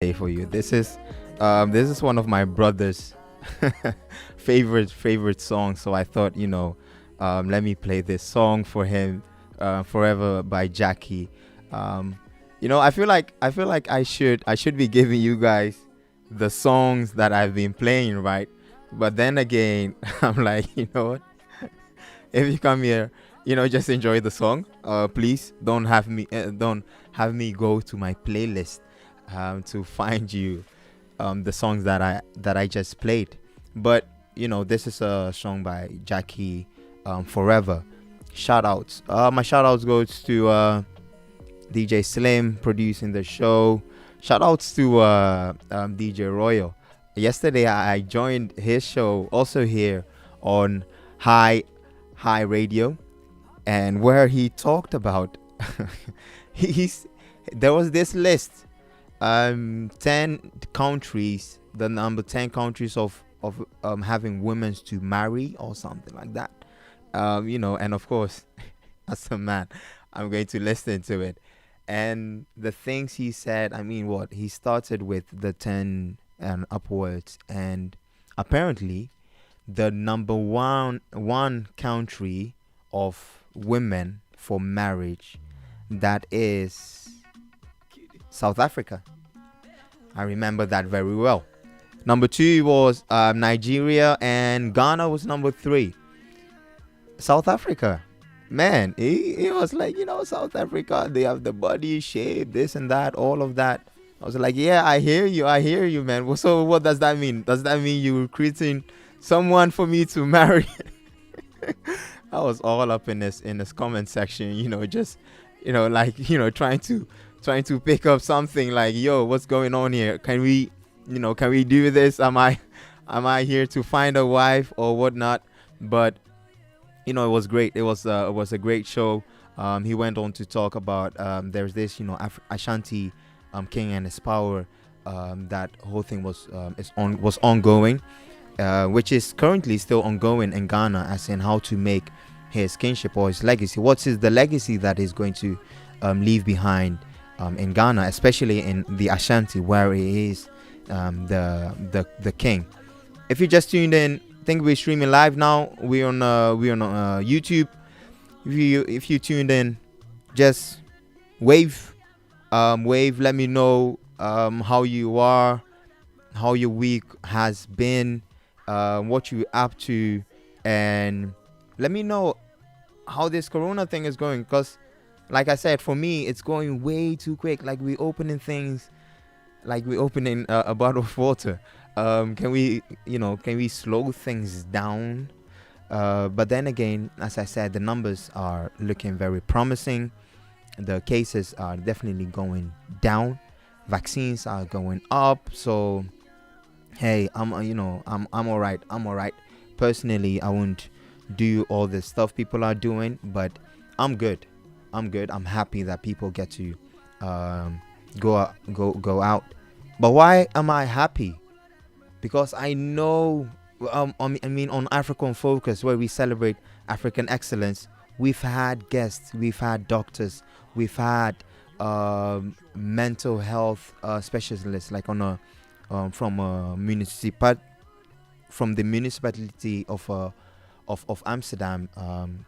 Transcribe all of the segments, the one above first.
play for you. This is one of my brother's favorite songs. So I thought, let me play this song for him, "Forever" by Jackie. Um, I feel like I should be giving you guys the songs that I've been playing, right? But then again, I'm like, what? If you come here, just enjoy the song. Please don't have me go to my playlist to find you the songs that I just played. But this is a song by Jackie, "Forever." Shout outs. My shout outs goes to DJ Slim producing the show. Shout outs to DJ Royal. Yesterday I joined his show also here on Hi Radio, and where he talked about he's there was this list, 10 countries, the number 10 countries of having women to marry or something like that. And of course, as a man, I'm going to listen to it. And the things he said, I mean, what he started with the 10 and upwards, and apparently the number one country of women for marriage, that is South Africa. I remember that very well. Number 2 was Nigeria, and Ghana was number 3. South Africa, man, he was like, South Africa, they have the body shape, this and that, all of that. I was like, yeah, I hear you, man. Well, so what does that mean? Does that mean you're recruiting someone for me to marry? I was all up in this comment section, just trying to pick up something like, yo, what's going on here? Can we do this? Am I here to find a wife or whatnot? But it was great. It was a great show. He went on to talk about there's this Ashanti king and his power. That whole thing was ongoing, which is currently still ongoing in Ghana, as in how to make his kingship or his legacy. What is the legacy that he's going to leave behind in Ghana, especially in the Ashanti, where he is the king. If you just tuned in, I think we're streaming live now. We're on YouTube. If you tuned in, just wave. Let me know how you are, how your week has been, what you're up to, and let me know how this corona thing is going, because like I said, for me it's going way too quick. Like we're opening things like we're opening a bottle of water. Can we slow things down? But then again, as I said, the numbers are looking very promising. The cases are definitely going down. Vaccines are going up. So, hey, I'm all right. I'm all right. Personally, I won't do all the stuff people are doing, but I'm good. I'm happy that people get to go out. But why am I happy? Because I know, on African Focus, where we celebrate African excellence, we've had guests, we've had doctors, we've had mental health specialists, like from the municipality of Amsterdam,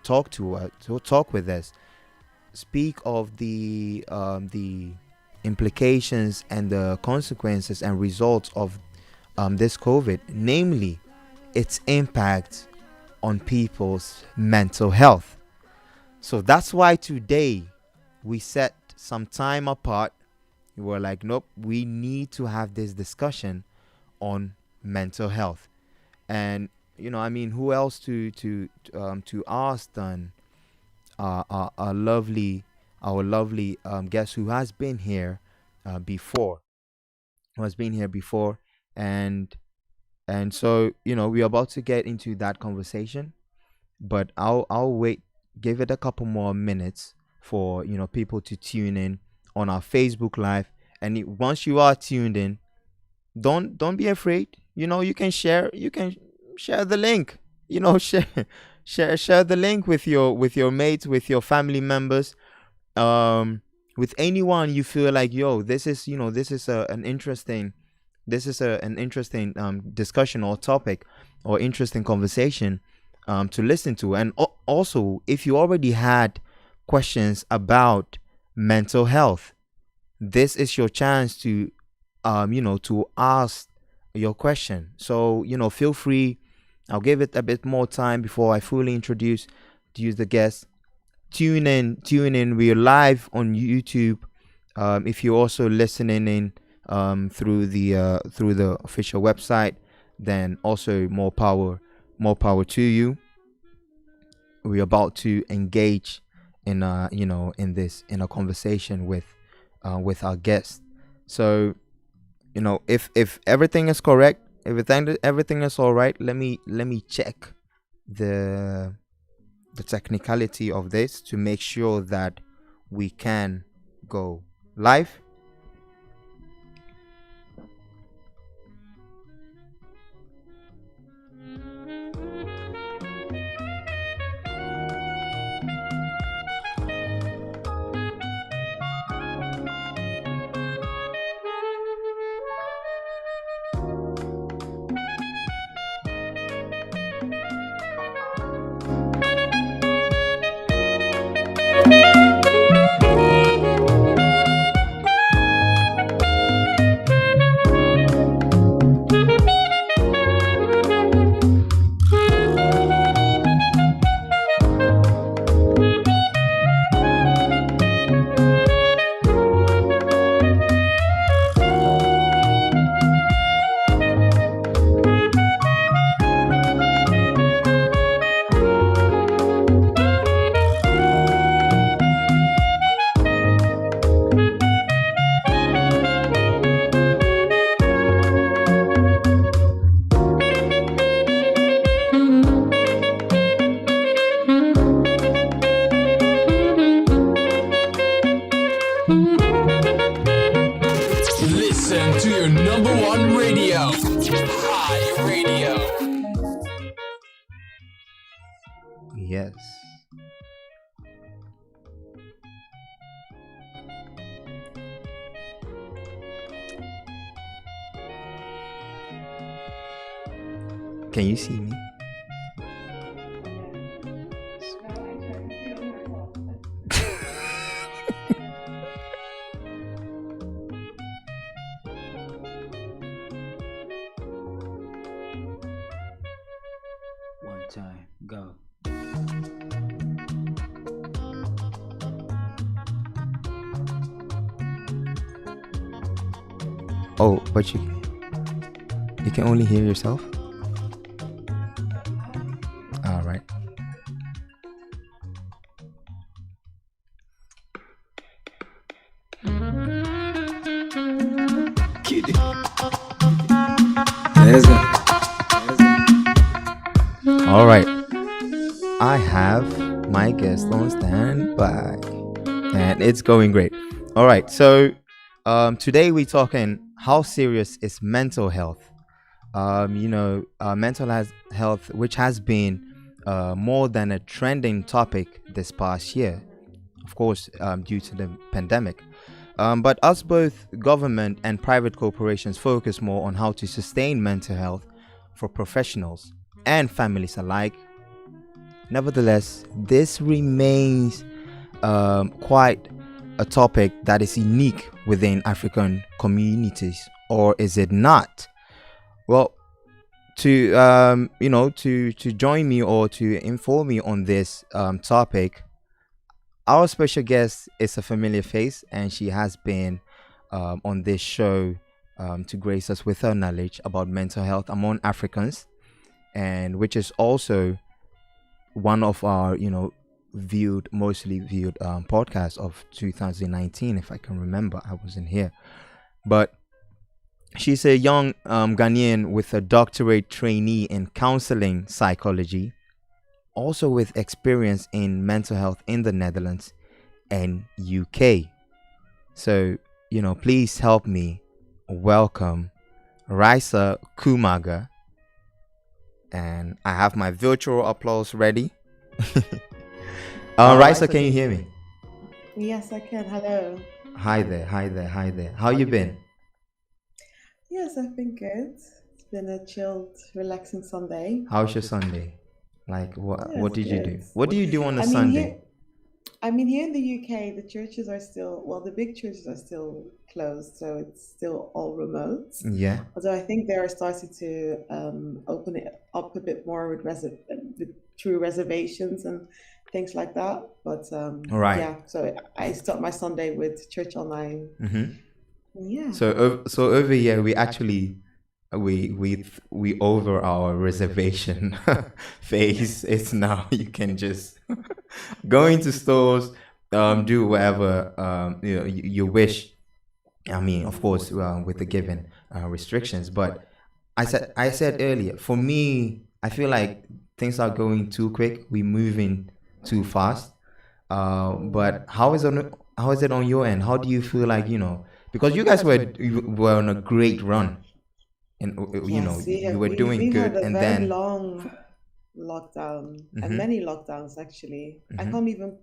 talk with us, speak of the implications and the consequences and results of this COVID, namely its impact on people's mental health. So that's why today we set some time apart. We were like, nope, we need to have this discussion on mental health. And who else to ask than our lovely guest who has been here before, and so we're about to get into that conversation, but I'll wait, give it a couple more minutes for people to tune in on our Facebook Live. And once you are tuned in, don't be afraid. You can share the link. Share the link with your mates, with your family members. with anyone you feel like, yo, this is, this is an interesting discussion or topic or interesting conversation to listen to. And also, if you already had questions about mental health, this is your chance to to ask your question. So, feel free. I'll give it a bit more time before I fully introduce to use the guest. Tune in. We're live on YouTube. If you're also listening in through the official website, then also more power to you. We're about to engage in in a conversation with our guest. So, if everything is correct, everything is all right, let me check the technicality of this to make sure that we can go live. Listen to your number one radio, Hi Radio. Yes. Can you see me? One time, go. Oh, but you can only hear yourself? All right. All right. I have my guest on standby, and it's going great. All right. So, today we're talking how serious is mental health. Mental health, which has been more than a trending topic this past year, of course, due to the pandemic. But as both government and private corporations focus more on how to sustain mental health for professionals and families alike, nevertheless, this remains quite a topic that is unique within African communities, or is it not? Well, to to join me or to inform me on this topic, our special guest is a familiar face, and she has been on this show to grace us with her knowledge about mental health among Africans, and which is also one of our mostly viewed podcasts of 2019, if I can remember. I wasn't here, but she's a young Ghanaian with a doctorate trainee in counselling psychology, also with experience in mental health in the Netherlands and UK. So, please help me welcome Raisa Kumaga. And I have my virtual applause ready. Raisa, can you hear me? Yes, I can. Hello. Hi there, hi there, hi there. How you been? Yes, I've been good. It's been a chilled, relaxing Sunday. How's your Sunday? Like, Yeah, what it's did you good. do? What do you do on a I mean, Sunday? here, I mean, here in the UK, the churches are still, well, the big churches are still closed, so it's still all remote. Yeah. Although I think they are starting to open it up a bit more with true reservations and things like that. But All right. yeah, so I start my Sunday with church online. Mm-hmm. Yeah. So over here we actually we over our reservation phase. It's now you can just go into stores, do whatever you wish. I mean, of course, with the given restrictions. But I said earlier, for me, I feel like things are going too quick. We're moving too fast. But how is it on your end? How do you feel like because you were on a great run, and Yes, you were doing we had good, a and very then long lockdown and hmm many lockdowns actually. I hmm can't even,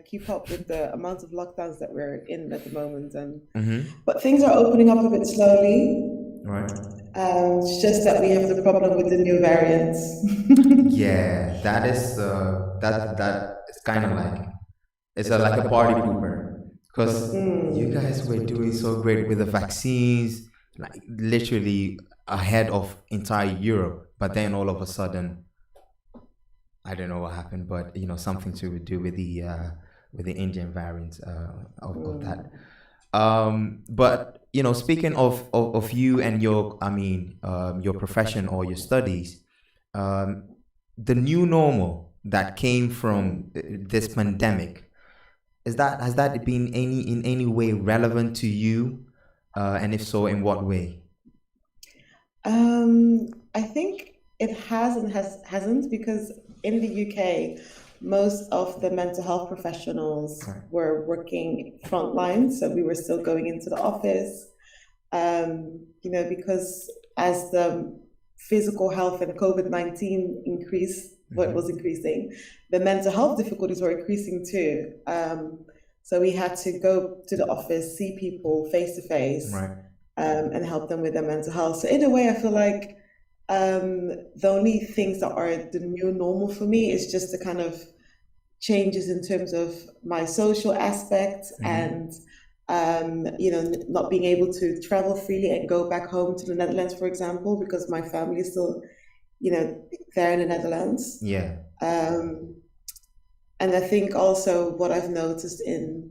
keep up with the amount of lockdowns that we're in at the moment. And hmm but things are opening up a bit slowly. right. It's just that we have the problem with the new variants. Yeah, that is that is kind of like it's like a party pooper because you guys were doing so great with the vaccines, like literally ahead of entire Europe, but then all of a sudden, I don't know what happened, but something to do with the Indian variant of that. But speaking of you and your, I mean, your profession or your studies, um, the new normal that came from this pandemic, has that been in any way relevant to you? And if so, in what way? I think it has and hasn't because in the UK, most of the mental health professionals Right. were working frontline, so we were still going into the office. Because as the physical health and COVID-19 increased, what Mm-hmm. was increasing, the mental health difficulties were increasing too. So we had to go to the office, see people face to face, Right. and help them with their mental health. So in a way, I feel like the only things that are the new normal for me is just the kind of changes in terms of my social aspect Mm-hmm. and not being able to travel freely and go back home to the Netherlands, for example, because my family is still, there in the Netherlands. Yeah. Um, and I think also what I've noticed in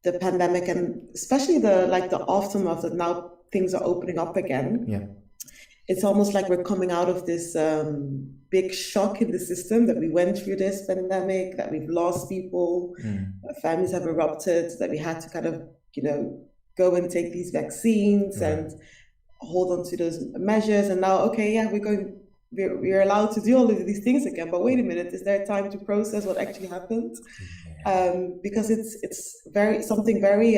the pandemic and especially the aftermath that now things are opening up again, Yeah. it's almost like we're coming out of this big shock in the system that we went through this pandemic, that we've lost people, Mm. families have erupted, that we had to kind of, go and take these vaccines Right. and hold on to those measures. And now, okay, yeah, we're allowed to do all of these things again. But wait a minute, is there time to process what actually happened? Because it's very something very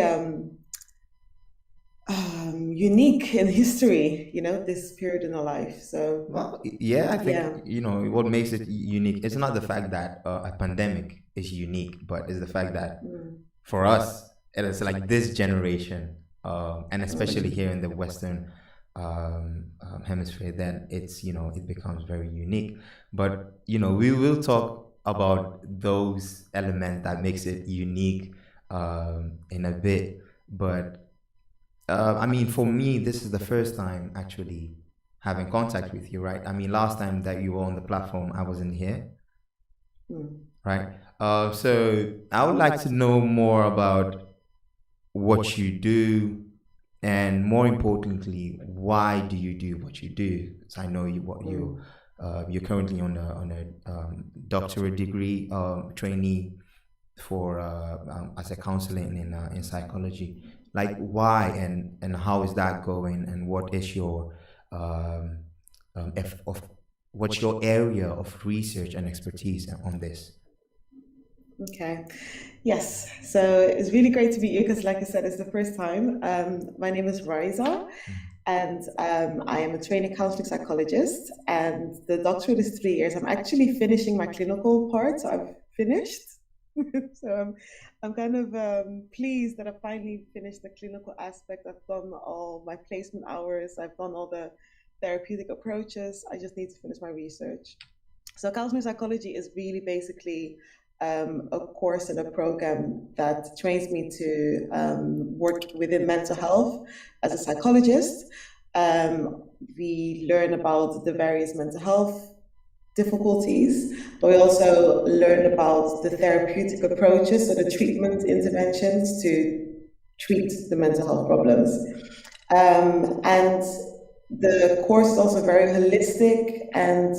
unique in history, this period in our life. So, Well, yeah, I think yeah. what makes it unique. It's not the fact that a pandemic is unique, but it's the fact that Mm. for us, it is like this generation, and especially here in the Western hemisphere, then it becomes very unique. But we will talk about those elements that makes it unique in a bit. But I mean, for me, this is the first time actually having contact with you, right? I mean, last time that you were on the platform, I wasn't here, Mm. right? So I would like to know more about what you do, and more importantly, why do you do what you do? So I know Mm. you're currently on a doctorate degree trainee for as a counseling in psychology. Like why and how is that going, and what is your of what's your area of research and expertise on this? Okay. Yes. So it's really great to meet you because, like I said, it's the first time. My name is Raisa, and I am a trainee counseling psychologist. And the doctorate is 3 years. I'm actually finishing my clinical part, so I've finished. So I'm kind of pleased that I finally finished the clinical aspect. I've done all my placement hours. I've done all the therapeutic approaches. I just need to finish my research. So counseling psychology is really basically a course and a program that trains me to work within mental health as a psychologist. We learn about the various mental health difficulties, but we also learn about the therapeutic approaches, so the treatment interventions to treat the mental health problems. And the course is also very holistic and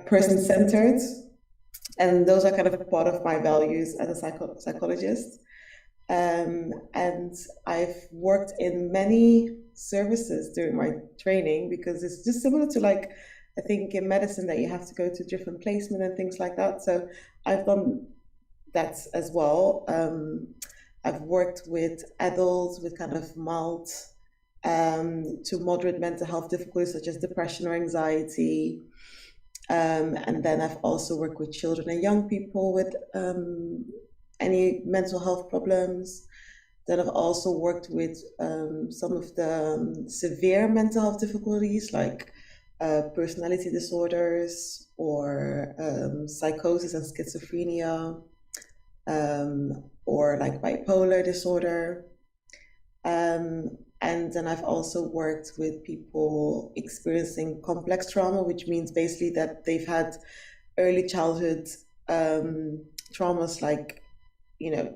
person centered. And those are kind of part of my values as a psychologist. And I've worked in many services during my training because it's just similar to like, I think in medicine that you have to go to different placement and things like that. So I've done that as well. I've worked with adults with kind of mild to moderate mental health difficulties such as depression or anxiety. And then I've also worked with children and young people with any mental health problems. Then I've also worked with some of the severe mental health difficulties like personality disorders or psychosis and schizophrenia, or like bipolar disorder. And then I've also worked with people experiencing complex trauma, which means basically that they've had early childhood traumas like,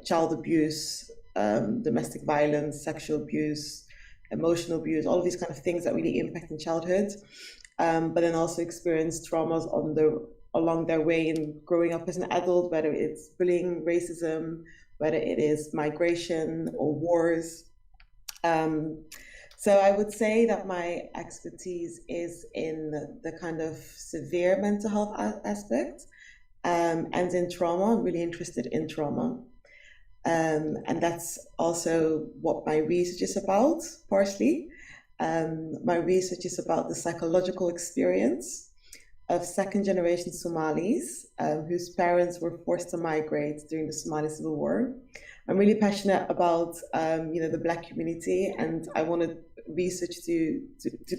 child abuse, domestic violence, sexual abuse, emotional abuse, all of these kind of things that really impact in childhood. But then also experience traumas along their way in growing up as an adult, whether it's bullying, racism, whether it is migration or wars. So I would say that my expertise is in the kind of severe mental health aspect, and in trauma. I'm really interested in trauma. And that's also what my research is about, partially. My research is about the psychological experience of second generation Somalis whose parents were forced to migrate during the Somali Civil War. I'm really passionate about the Black community, and I wanted research to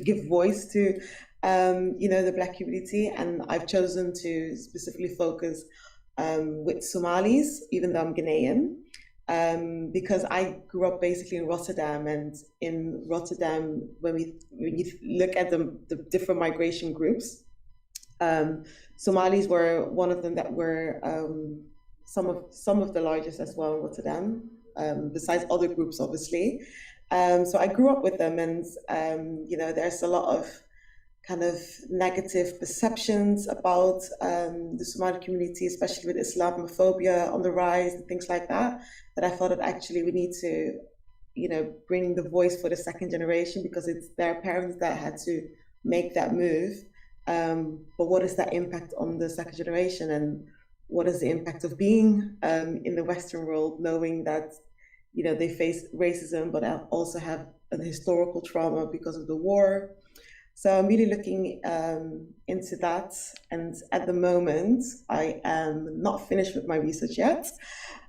give voice to the Black community, and I've chosen to specifically focus with Somalis, even though I'm Ghanaian, because I grew up basically in Rotterdam, and in Rotterdam, when you look at the different migration groups, Somalis were one of them that were some of the largest as well in Rotterdam, besides other groups, obviously. So I grew up with them, and there's a lot of kind of negative perceptions about the Somali community, especially with Islamophobia on the rise and things like that. That I thought that actually we need to, bring the voice for the second generation, because it's their parents that had to make that move. But what is that impact on the second generation, and what is the impact of being in the Western world, knowing that they face racism, but also have a historical trauma because of the war. So I'm really looking into that. And at the moment, I am not finished with my research yet.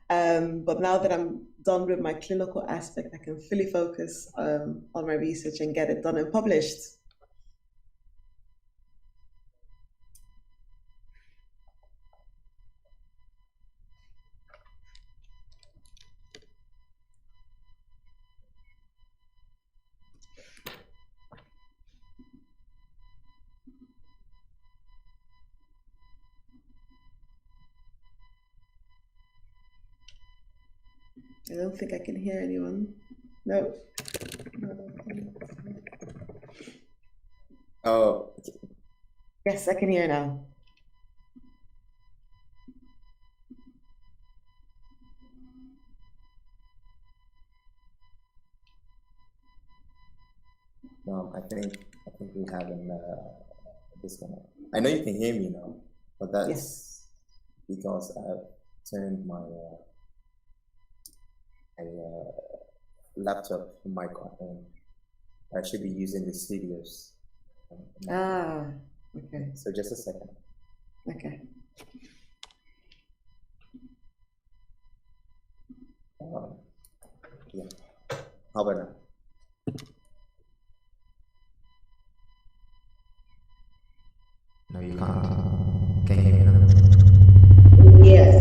But now that I'm done with my clinical aspect, I can fully focus on my research and get it done and published. I don't think I can hear anyone. No. Oh, Yes, I can hear now. no, I think we have an disconnect. I know you can hear me now, but that's Yes. because I've turned my laptop mic on. I should be using the studios. Ah, okay. So just a second. Okay. Yeah. How about now? No, you can't. Can you hear me now? Yes,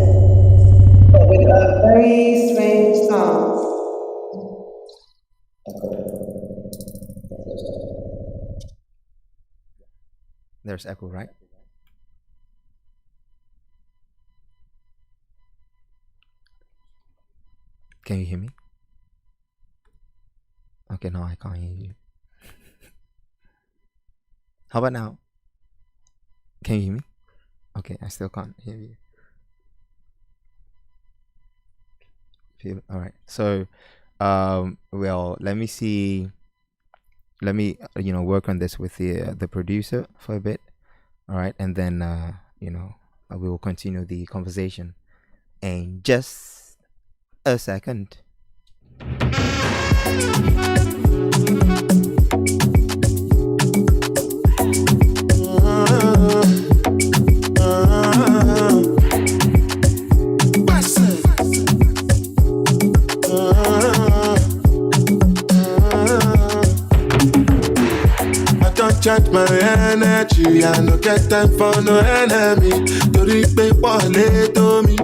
but with a very strange sound. There's echo, right? Can you hear me? Okay, no, I can't hear you. How about now? Can you hear me? Okay, I still can't hear you. All right. So, well, let me see. Let me, work on this with the producer for a bit. All right, and then we will continue the conversation in just a second. Charge my energy, I no get time for no enemy. Torí pé wọlé tó mi.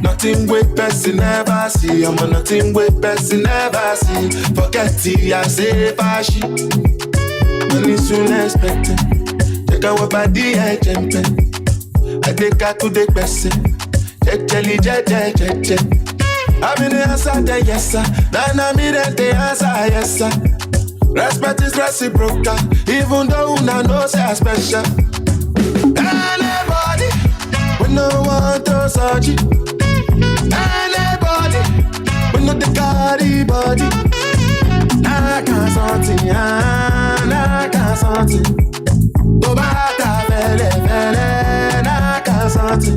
Nothing with person never see. I'm on nothing with person never see. Forget it, I say fashi. Money soon expected. Check out what body I jump. I take out to the person. Jelly, je. I'm in the answer, the yes sir. Then I'm in the answer, yes sir. Respect is reciprocal, even though una know say I special. Anybody, we no want to search it. Anybody, we no the carry body. I can't something, I can't something. Go back to fele, I can't something.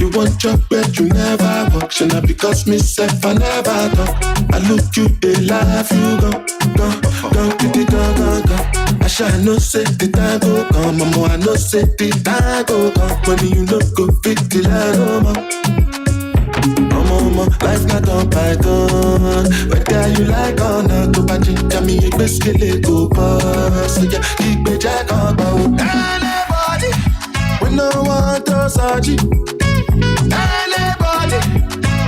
You want job but you never work. Should not because myself I never talk. I look you, they laugh, you go. I shall no say the time go come. Mama, I no say the time go come. When you no go fit the line, Mama, life not on python. Whether you like or not, to patch it, me a biscuit go pass. So yeah, keep me jack on bow. Anybody, we no want to search it. Anybody,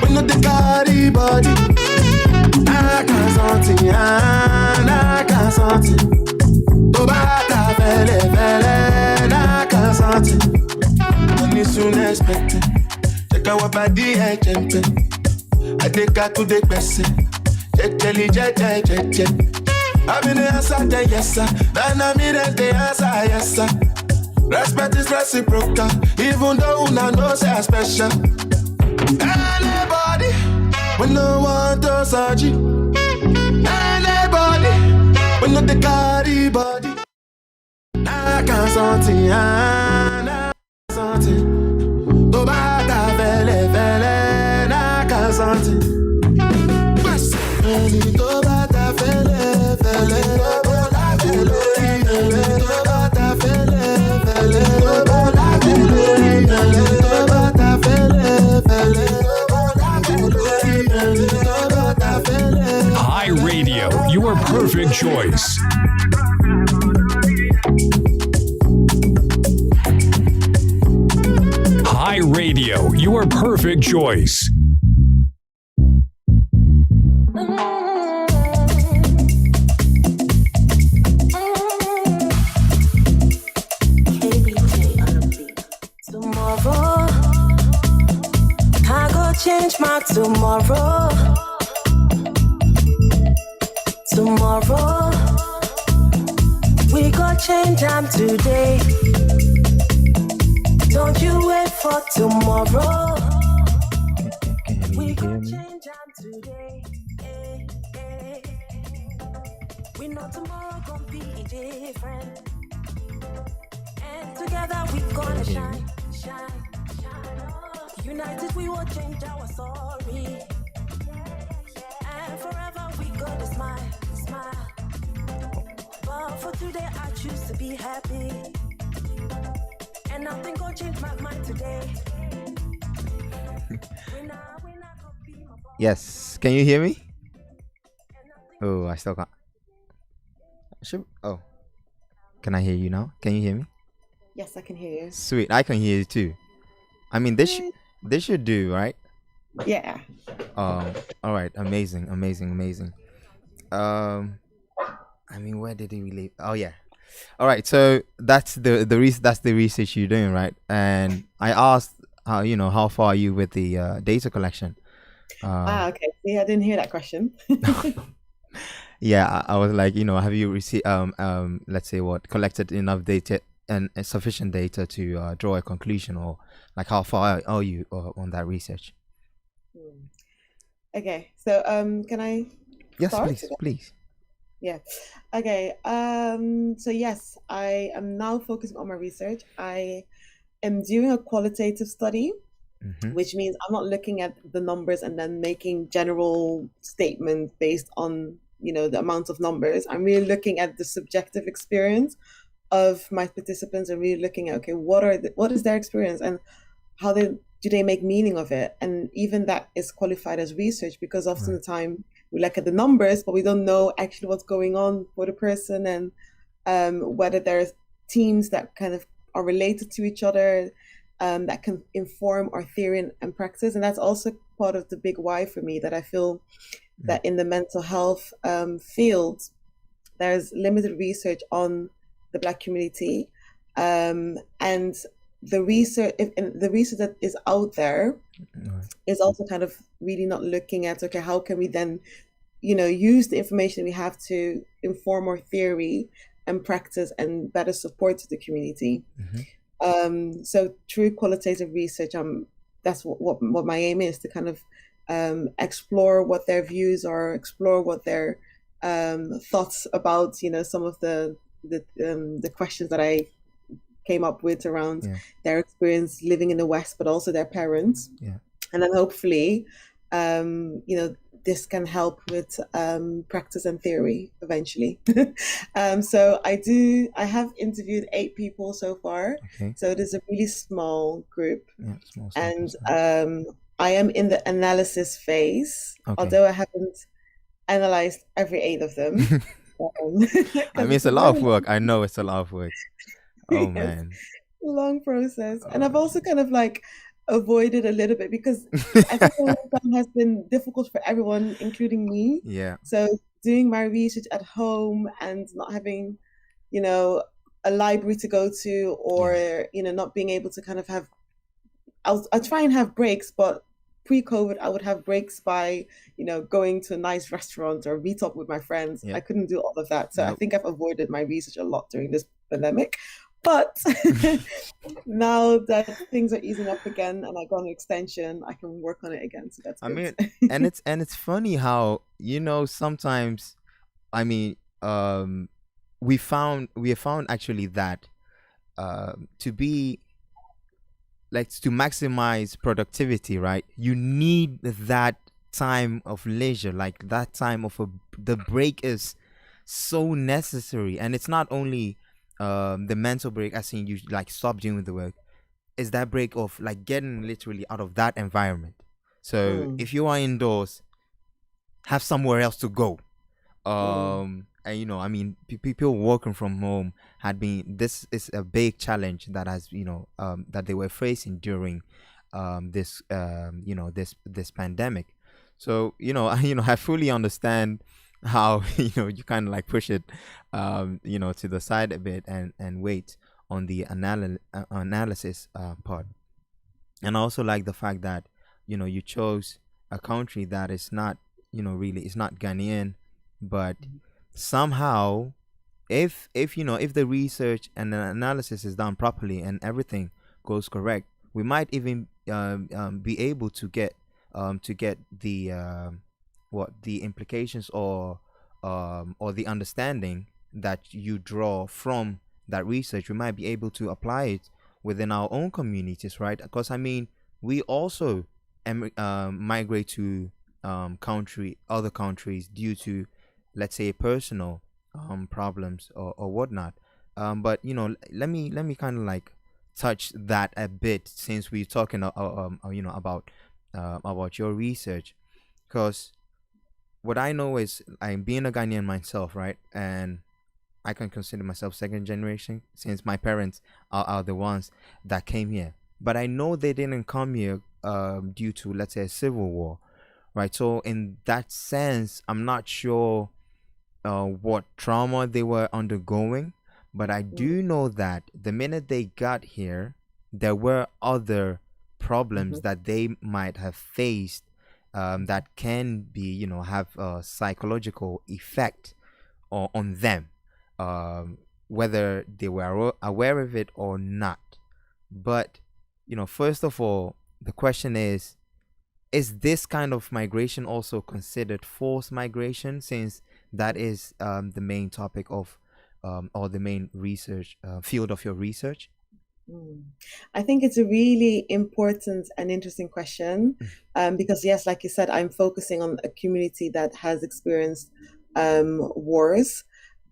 we no the carry body. I can't something, I can't something. Go back to fele, I can't something. Money soon expected. Check out what body I jump. I take out to the person. Jelly, je. I'm in the answer, the yes sir. Then I'm in the answer, yes sir. Respect is reciprocal, even though una know say I special. Anybody, we no want to search it. Anybody, we no the carry body. I can't something, I can't something. Go back to fele, I can't something. Go back to fele, go back to fele, go back to fele. Hi Radio, your perfect choice. Hi Radio, your perfect choice. Tomorrow, I go change my tomorrow. Tomorrow, we go change them today. Don't you wait for tomorrow. We go change them today. We know tomorrow gonna be different. And together we gonna shine. United we will change our story. And forever we gonna smile. But for today I choose to be happy. And nothing gonna change my mind today. Yes, can you hear me? Oh, I still can't. Oh, can I hear you now? Can you hear me? Yes, I can hear you. Sweet, I can hear you too. I mean, this should do, right? Yeah. Um, all right, amazing, amazing, amazing. Um, I mean, where did we leave? Oh yeah. All right, so that's the research you're doing, right? And I asked how how far are you with the data collection? Okay. See, I didn't hear that question. Yeah, I was like, have you received let's say what collected enough data and sufficient data to draw a conclusion, or like how far are you on that research? Hmm. Okay. So, can I Yes, start? please, please. Yeah. Okay. So yes, I am now focusing on my research. I am doing a qualitative study, Mm-hmm. which means I'm not looking at the numbers and then making general statements based on, the amount of numbers. I'm really looking at the subjective experience of my participants and really looking at, okay, what is their experience and how do they make meaning of it? And even that is qualified as research because often Right. the time we look at the numbers, but we don't know actually what's going on for the person and whether there's teams that kind of are related to each other, that can inform our theory and practice. And that's also part of the big why for me, that I feel that in the mental health field, there's limited research on the Black community, and the research that is out there Right. is also kind of really not looking at, okay, how can we then use the information we have to inform our theory and practice and better support the community. So through qualitative research, that's what my aim is, to kind of explore what their views are, explore what their thoughts about some of the questions that I came up with around Yeah. their experience living in the West, but also their parents. Yeah. And then hopefully, this can help with practice and theory eventually. So I have interviewed 8 people so far. Okay. So it is a really small group. Yeah. Small And sample size. I am in the analysis phase, Okay. although I haven't analyzed every 8 of them. I 'Cause mean, it's it's a a lot very of work. I know it's a lot of work. Oh yes, man. long process. And Oh I've also kind of like avoided a little bit because I think the man. lockdown has been difficult for everyone, including me. Yeah. So doing my research at home and not having, you know, a library to go to, or, Yeah. not being able to kind of have, I'll try and have breaks, but pre-COVID, I would have breaks by, going to a nice restaurant or meet up with my friends. I Yep. couldn't do all of that. So I Nope. think I've avoided my research a lot during this pandemic. But now that things are easing up again and I got an extension, I can work on it again. So that's I good. mean, and it's funny how sometimes, I mean, we have found actually that to be like to maximize productivity, right? You need that time of leisure, like that time of the break is so necessary, and it's not only the mental break, as in you like stop doing the work, is that break of like getting literally out of that environment. So Mm, if you are indoors, have somewhere else to go. mm, And I mean, people working from home this is a big challenge that has that they were facing during this this pandemic. So I fully understand how you kind of like push it to the side a bit and wait on the analysis part. And I also like the fact that you chose a country that is not really, it's not Ghanaian, but somehow, if the research and the analysis is done properly and everything goes correct, we might even be able to get the what the implications, or the understanding that you draw from that research. We might be able to apply it within our own communities, right? Because I mean, we also migrate to other countries due to, let's say, personal problems or whatnot. But let me kind of like touch that a bit, since we're talking about about your research, because what I know is I'm being a Ghanaian myself, right? And I can consider myself second generation since my parents are the ones that came here. But I know they didn't come here due to, let's say, a civil war, right? So in that sense, I'm not sure what trauma they were undergoing, but I do know that the minute they got here, there were other problems that they might have faced that can be, have a psychological effect on them, whether they were aware of it or not. But, first of all, the question is this kind of migration also considered forced migration, since that is the main topic of or the main research field of your research? I think it's a really important and interesting question, because yes, like you said, I'm focusing on a community that has experienced wars.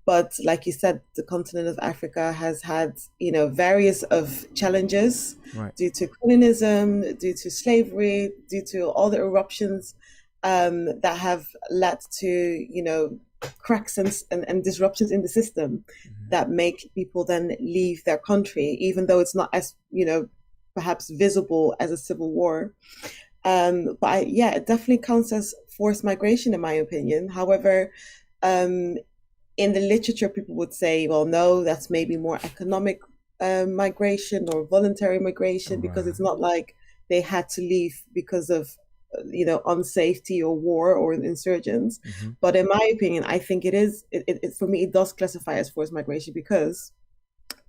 But like you said, the continent of Africa has had, various of challenges Right. due to colonialism, due to slavery, due to all the eruptions that have led to, cracks and disruptions in the system that make people then leave their country, even though it's not as, perhaps visible as a civil war. Yeah, it definitely counts as forced migration, in my opinion. However, in the literature, people would say, well, no, that's maybe more economic migration or voluntary migration, because it's not like they had to leave because of, unsafety or war or insurgents. But in my opinion, I think for me, it does classify as forced migration, because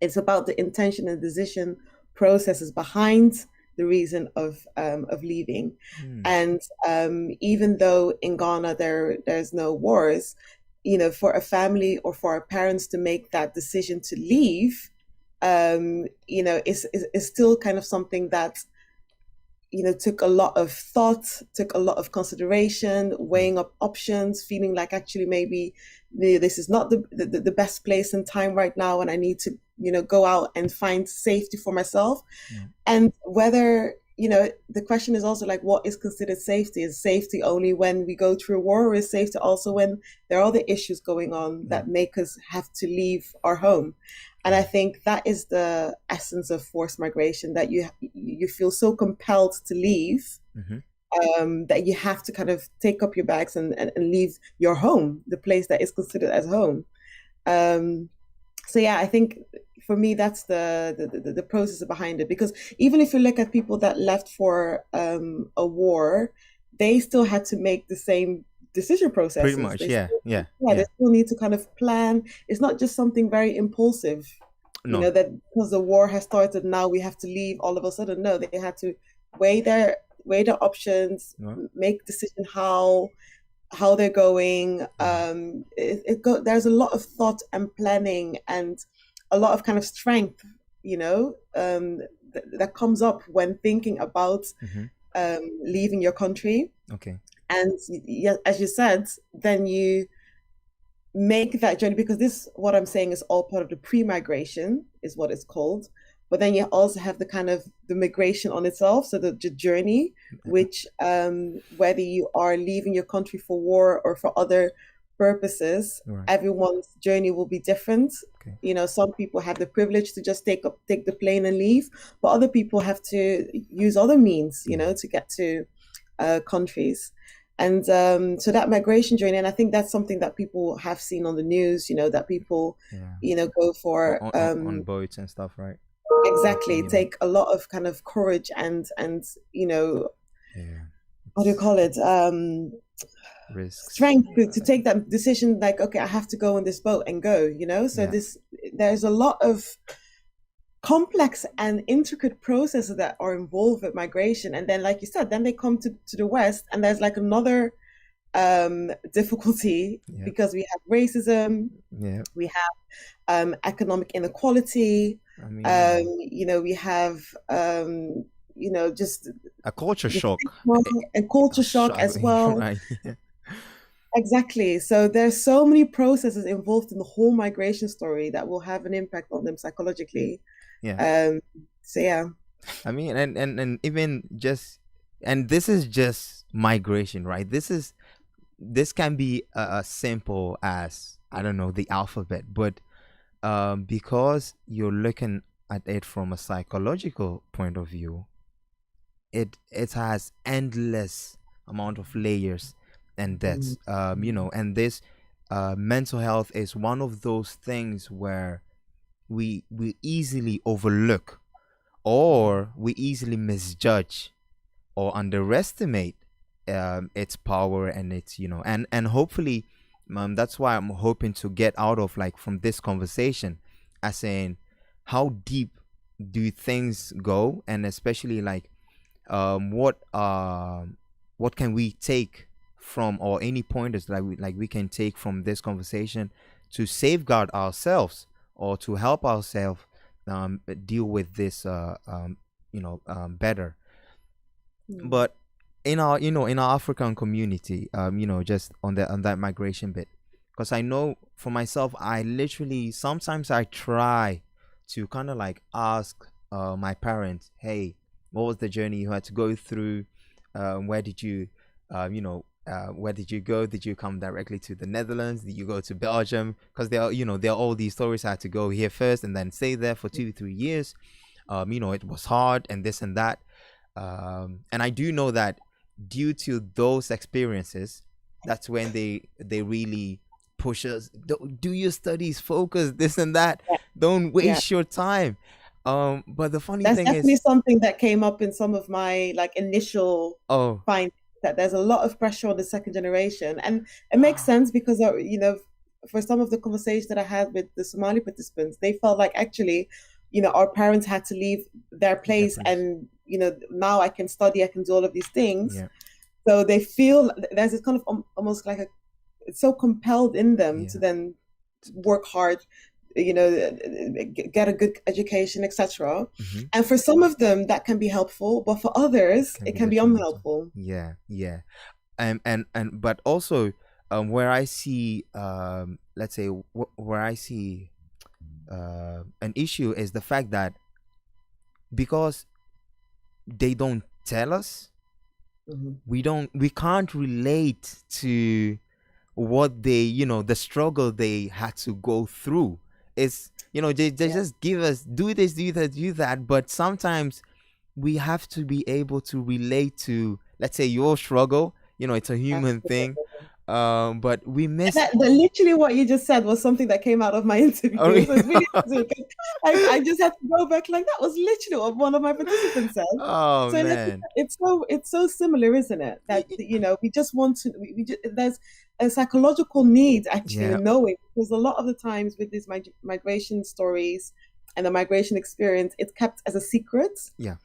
it's about the intention and decision processes behind the reason of leaving. And even though in Ghana there's no wars, for a family or for our parents to make that decision to leave, is still kind of something that, took a lot of thought, took a lot of consideration, weighing up options, feeling like actually maybe this is not the best place and time right now, and I need to, go out and find safety for myself. And whether, the question is also like, what is considered safety? Is safety only when we go through a war, or is safety also when there are other issues going on that make us have to leave our home? And I think that is the essence of forced migration, that you feel so compelled to leave, that you have to kind of take up your bags and leave your home, the place that is considered as home. So yeah, I think for me, that's the process behind it. Because even if you look at people that left for a war, they still had to make the same decision processes. Pretty much, They yeah. They still need to kind of plan. It's not just something very impulsive, No. that because the war has started, now we have to leave all of a sudden. No, they had to weigh their options, make decision how they're going. There's a lot of thought and planning and a lot of kind of strength, that comes up when thinking about leaving your country. Okay. And as you said, then you make that journey, because what I'm saying is all part of the pre-migration, is what it's called. But then you also have the kind of the migration on itself, so the journey, which whether you are leaving your country for war or for other purposes, everyone's journey will be different. Okay. Some people have the privilege to just take the plane and leave, but other people have to use other means, to get to countries. And so that migration journey, and I think that's something that people have seen on the news, that people, go for on boats and stuff, right? Exactly. Take a lot of kind of courage and what do you call it? Risk. Strength to take that decision, like, okay, I have to go on this boat and go, So there's a lot of complex and intricate processes that are involved with migration. And then, like you said, then they come to the West, and there's like another difficulty, because we have racism, we have economic inequality, we have just a culture shock, and culture shock as well. Right. Exactly. So there's so many processes involved in the whole migration story that will have an impact on them psychologically. Yeah. So yeah. I mean, and even just and this is just migration, right? This can be as simple as, I don't know, the alphabet, but because you're looking at it from a psychological point of view, it has endless amount of layers and depths. And this mental health is one of those things where we easily overlook, or we easily misjudge or underestimate its power and its, and hopefully, that's why I'm hoping to get out of, like, from this conversation, as saying, how deep do things go, and especially, like, what can we take from, or any pointers that we can take from this conversation to safeguard ourselves, or to help ourselves deal with this better. But in our African community, just on that migration bit, because I know for myself, I literally sometimes I try to kind of like ask my parents, hey, what was the journey you had to go through? Where did you where did you go? Did you come directly to the Netherlands? Did you go to Belgium? Because there are all these stories. I had to go here first and then stay there for 2-3 years. It was hard and this and that. And I do know that due to those experiences, that's when they really push us. Do your studies, focus, this and that. Don't waste your time. But the funny That's thing definitely is, something that came up in some of my like initial findings, that there's a lot of pressure on the second generation, and it makes sense because for some of the conversations that I had with the Somali participants, they felt like actually, our parents had to leave their place, and now I can study, I can do all of these things. Yeah. So they feel there's this kind of almost like it's so compelled in them to then work hard, get a good education, etc. And for some of them that can be helpful, but for others it can be unhelpful. And but also where I see let's say where I see an issue is the fact that because they don't tell us, we can't relate to what they, the struggle they had to go through. It's, they just give us, do this, do that, do that. But sometimes we have to be able to relate to, let's say, your struggle. It's a human thing. But we miss literally what you just said was something that came out of my interview. Oh, really? So it's really interesting. I just had to go back, like that was literally what one of my participants said. Oh, so man. It's so similar, isn't it? That we just want to. There's a psychological need actually in knowing, because a lot of the times with these migration stories and the migration experience, it's kept as a secret. Yeah.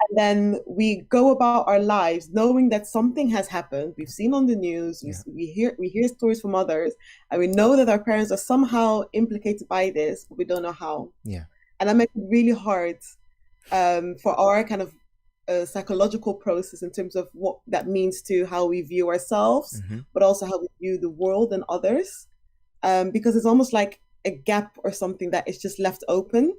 And then we go about our lives knowing that something has happened. We've seen on the news, we hear stories from others, and we know that our parents are somehow implicated by this, but we don't know how. Yeah. And that makes it really hard for our kind of psychological process in terms of what that means to how we view ourselves, but also how we view the world and others, because it's almost like a gap or something that is just left open.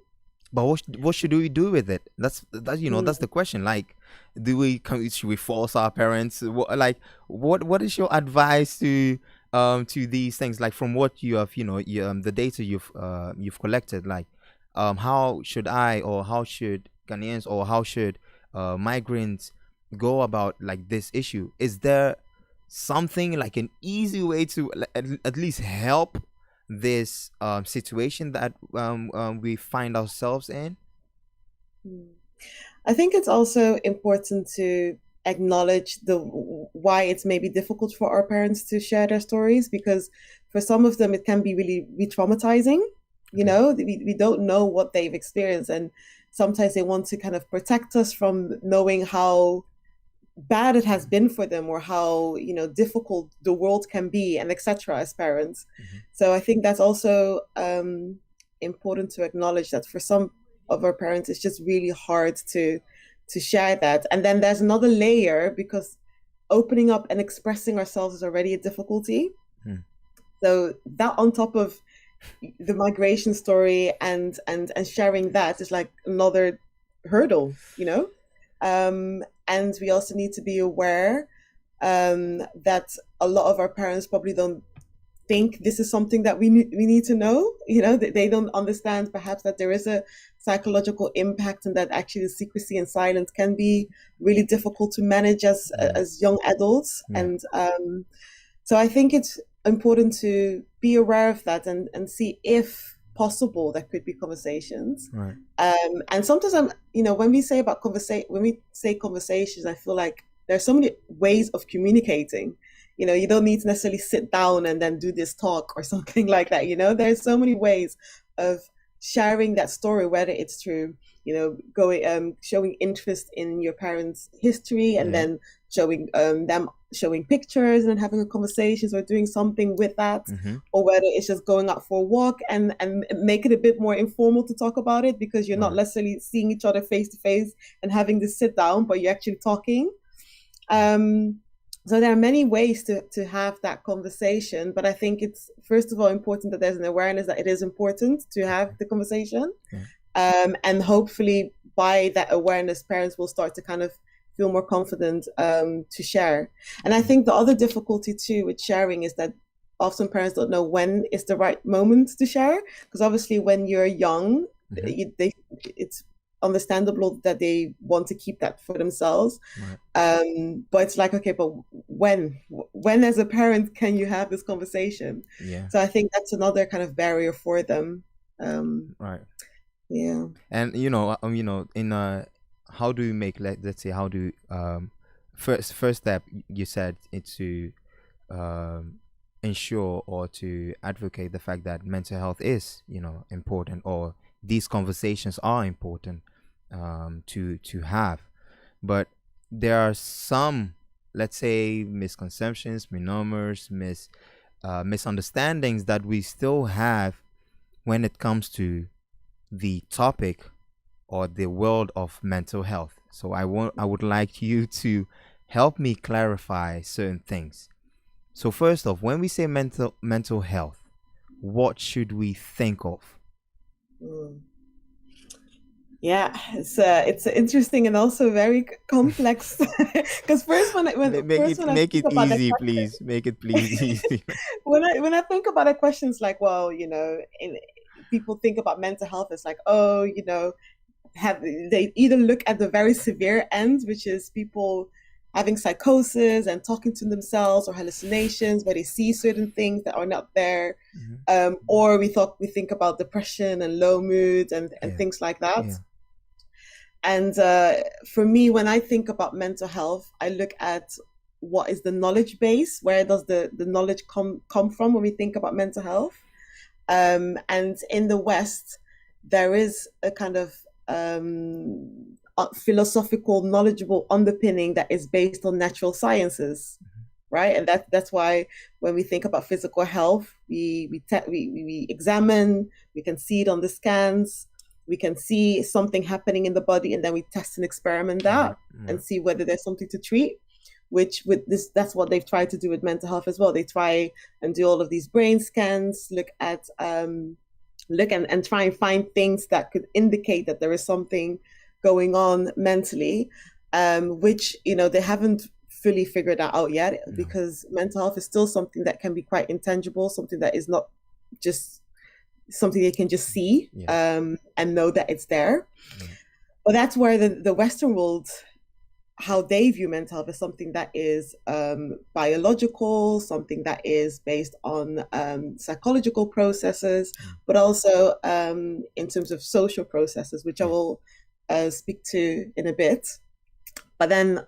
But what should we do with it? That's that's the question. Like, should we force our parents? What is your advice to these things? Like, from what you have, the data you've collected. Like, how should I, or how should Ghanaians, or how should migrants go about like this issue? Is there something like an easy way to at least help this situation that we find ourselves in? I think it's also important to acknowledge why it's maybe difficult for our parents to share their stories, because for some of them it can be really re-traumatizing. We don't know what they've experienced, and sometimes they want to kind of protect us from knowing how bad it has been for them, or how difficult the world can be, and etc. as parents. So I think that's also important to acknowledge that for some of our parents it's just really hard to share that. And then there's another layer, because opening up and expressing ourselves is already a difficulty. So that on top of the migration story and sharing that is like another hurdle, And we also need to be aware that a lot of our parents probably don't think this is something that we need to know. That they don't understand perhaps that there is a psychological impact, and that actually the secrecy and silence can be really difficult to manage as young adults. And so I think it's important to be aware of that and see if possible there could be conversations. Right. And sometimes when we say conversations, I feel like there's so many ways of communicating. You don't need to necessarily sit down and then do this talk or something like that. There's so many ways of sharing that story, whether it's through, showing interest in your parents' history, and then showing showing pictures and having a conversation or doing something with that, or whether it's just going out for a walk and make it a bit more informal to talk about it, because you're not necessarily seeing each other face to face and having this sit down, but you're actually talking. So there are many ways to have that conversation, but I think it's first of all important that there's an awareness that it is important to have the conversation. And hopefully by that awareness, parents will start to kind of feel more confident to share. And I think the other difficulty too with sharing is that often parents don't know when is the right moment to share, because obviously when you're young, it's understandable that they want to keep that for themselves. But it's like, okay, but when as a parent can you have this conversation? So I think that's another kind of barrier for them. Right. Yeah. And in how do you make, let's say, how do first step you said it's to ensure or to advocate the fact that mental health is important, or these conversations are important to have. But there are some, let's say, misconceptions, misnomers, misunderstandings that we still have when it comes to the topic or the world of mental health. So I would like you to help me clarify certain things. So first off, when we say mental health, what should we think of? Yeah, it's interesting and also very complex. Because first, when make it easy, please. Make it please easy. when I think about a question, it's like, well, people think about mental health as like, oh, they either look at the very severe end, which is people having psychosis and talking to themselves, or hallucinations where they see certain things that are not there, or we think about depression and low moods and things like that. And for me, when I think about mental health, I look at what is the knowledge base, where does the knowledge come from when we think about mental health. And in the West, there is a kind of philosophical, knowledgeable underpinning that is based on natural sciences, right? And that's why when we think about physical health, we examine, we can see it on the scans, we can see something happening in the body, and then we test and experiment that and see whether there's something to treat. Which that's what they've tried to do with mental health as well. They try and do all of these brain scans, look and try and find things that could indicate that there is something going on mentally, which they haven't fully figured that out yet, because mental health is still something that can be quite intangible, something that is not just something they can just see and know that it's there. But that's where the Western world, how they view mental health, is something that is biological, something that is based on psychological processes, but also in terms of social processes, which I will speak to in a bit. But then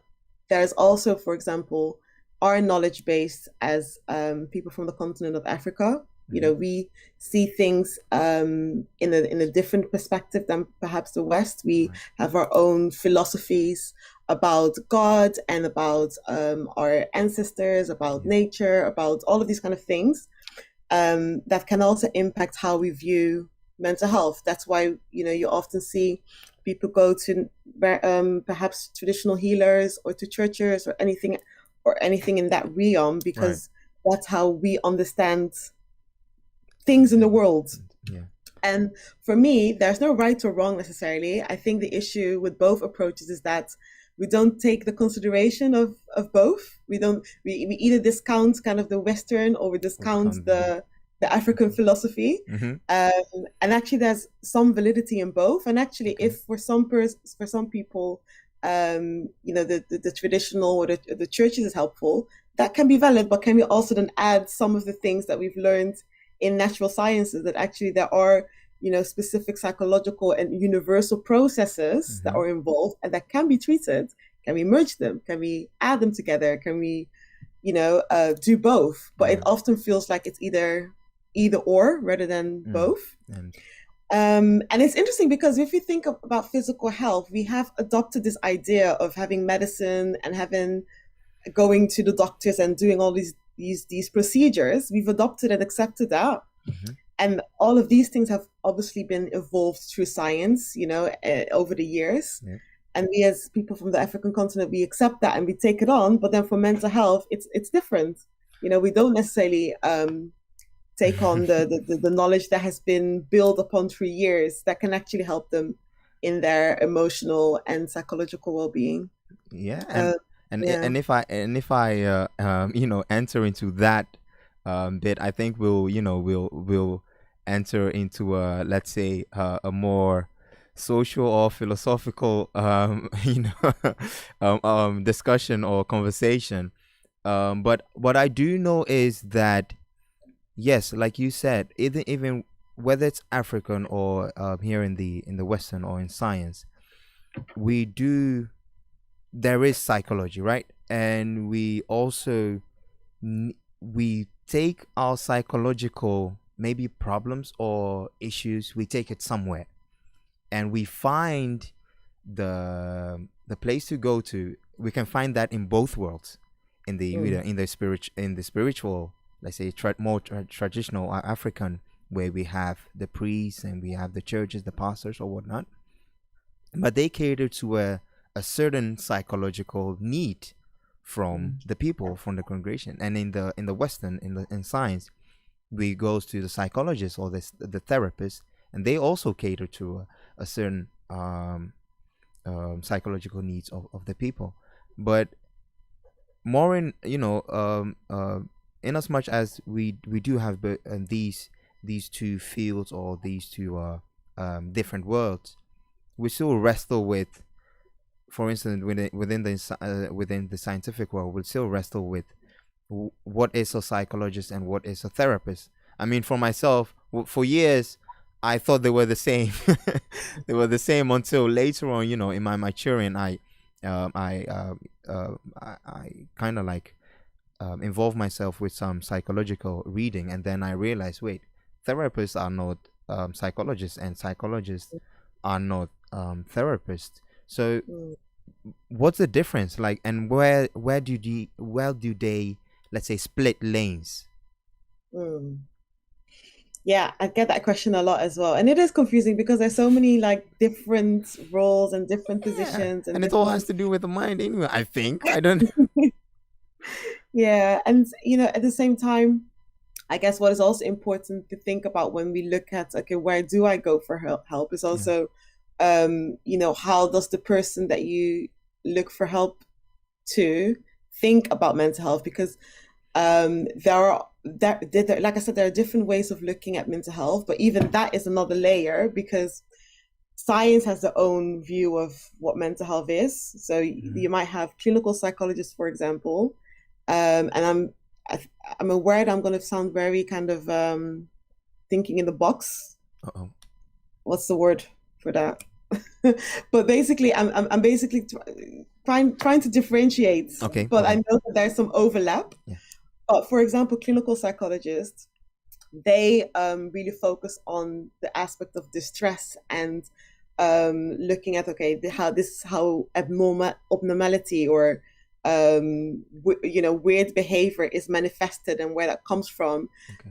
there's also, for example, our knowledge base as people from the continent of Africa. We see things in a different perspective than perhaps the West. We have our own philosophies about God and about our ancestors, about nature, about all of these kind of things that can also impact how we view mental health. That's why you often see people go to perhaps traditional healers or to churches or anything in that realm, because that's how we understand things in the world. And for me, there's no right or wrong necessarily. I think the issue with both approaches is that we don't take the consideration of both. We either discount kind of the Western, or we discount the African philosophy. And actually there's some validity in both. And actually if for some people, the traditional or the churches is helpful, that can be valid, but can we also then add some of the things that we've learned in natural sciences, that actually there are, specific psychological and universal processes that are involved and that can be treated? Can we merge them? Can we add them together? Can we, do both? But it often feels like it's either or rather than both. And it's interesting because if you think about physical health, we have adopted this idea of having medicine and going to the doctors and doing all these procedures. We've adopted and accepted that. And all of these things have obviously been evolved through science, over the years. And we as people from the African continent, we accept that and we take it on. But then for mental health, it's different. We don't necessarily take on the knowledge that has been built upon through years that can actually help them in their emotional and psychological well-being. And if I enter into that bit, I think we'll enter into let's say a more social or philosophical discussion or conversation. But what I do know is that yes, like you said, even whether it's African or here in the Western or in science, there is psychology, right? And we also we take our psychological maybe problems or issues, we take it somewhere, and we find the place to go to. We can find that in both worlds, in the spiritual, let's say more traditional African, where we have the priests and we have the churches, the pastors or whatnot, but they cater to a certain psychological need from the people, from the congregation. And in the Western, in science, we goes to the psychologist or the therapist, and they also cater to a certain psychological needs of the people. But more in in as much as we do have these two fields or these two different worlds, we still wrestle with, for instance, within the scientific world, we still wrestle with what is a psychologist and what is a therapist. I mean, for myself, for years, I thought they were the same. They were the same until later on, in my maturing, I kind of like involved myself with some psychological reading, and then I realized, wait, therapists are not psychologists, and psychologists are not therapists. So what's the difference, like, and where do they let's say split lanes? Yeah, I get that question a lot as well, and it is confusing because there's so many like different roles and different positions, and it all has to do with the mind anyway, I think. I don't Yeah, and at the same time, I guess what is also important to think about when we look at, okay, where do I go for help is also how does the person that you look for help to think about mental health? Because like I said, there are different ways of looking at mental health, but even that is another layer, because science has their own view of what mental health is. So you might have clinical psychologists, for example, and I'm aware that I'm going to sound very kind of thinking in the box. What's the word for that? But basically, I'm basically trying to differentiate. But I know that there's some overlap. But for example, clinical psychologists, they really focus on the aspect of distress and looking at how abnormality or weird behavior is manifested and where that comes from,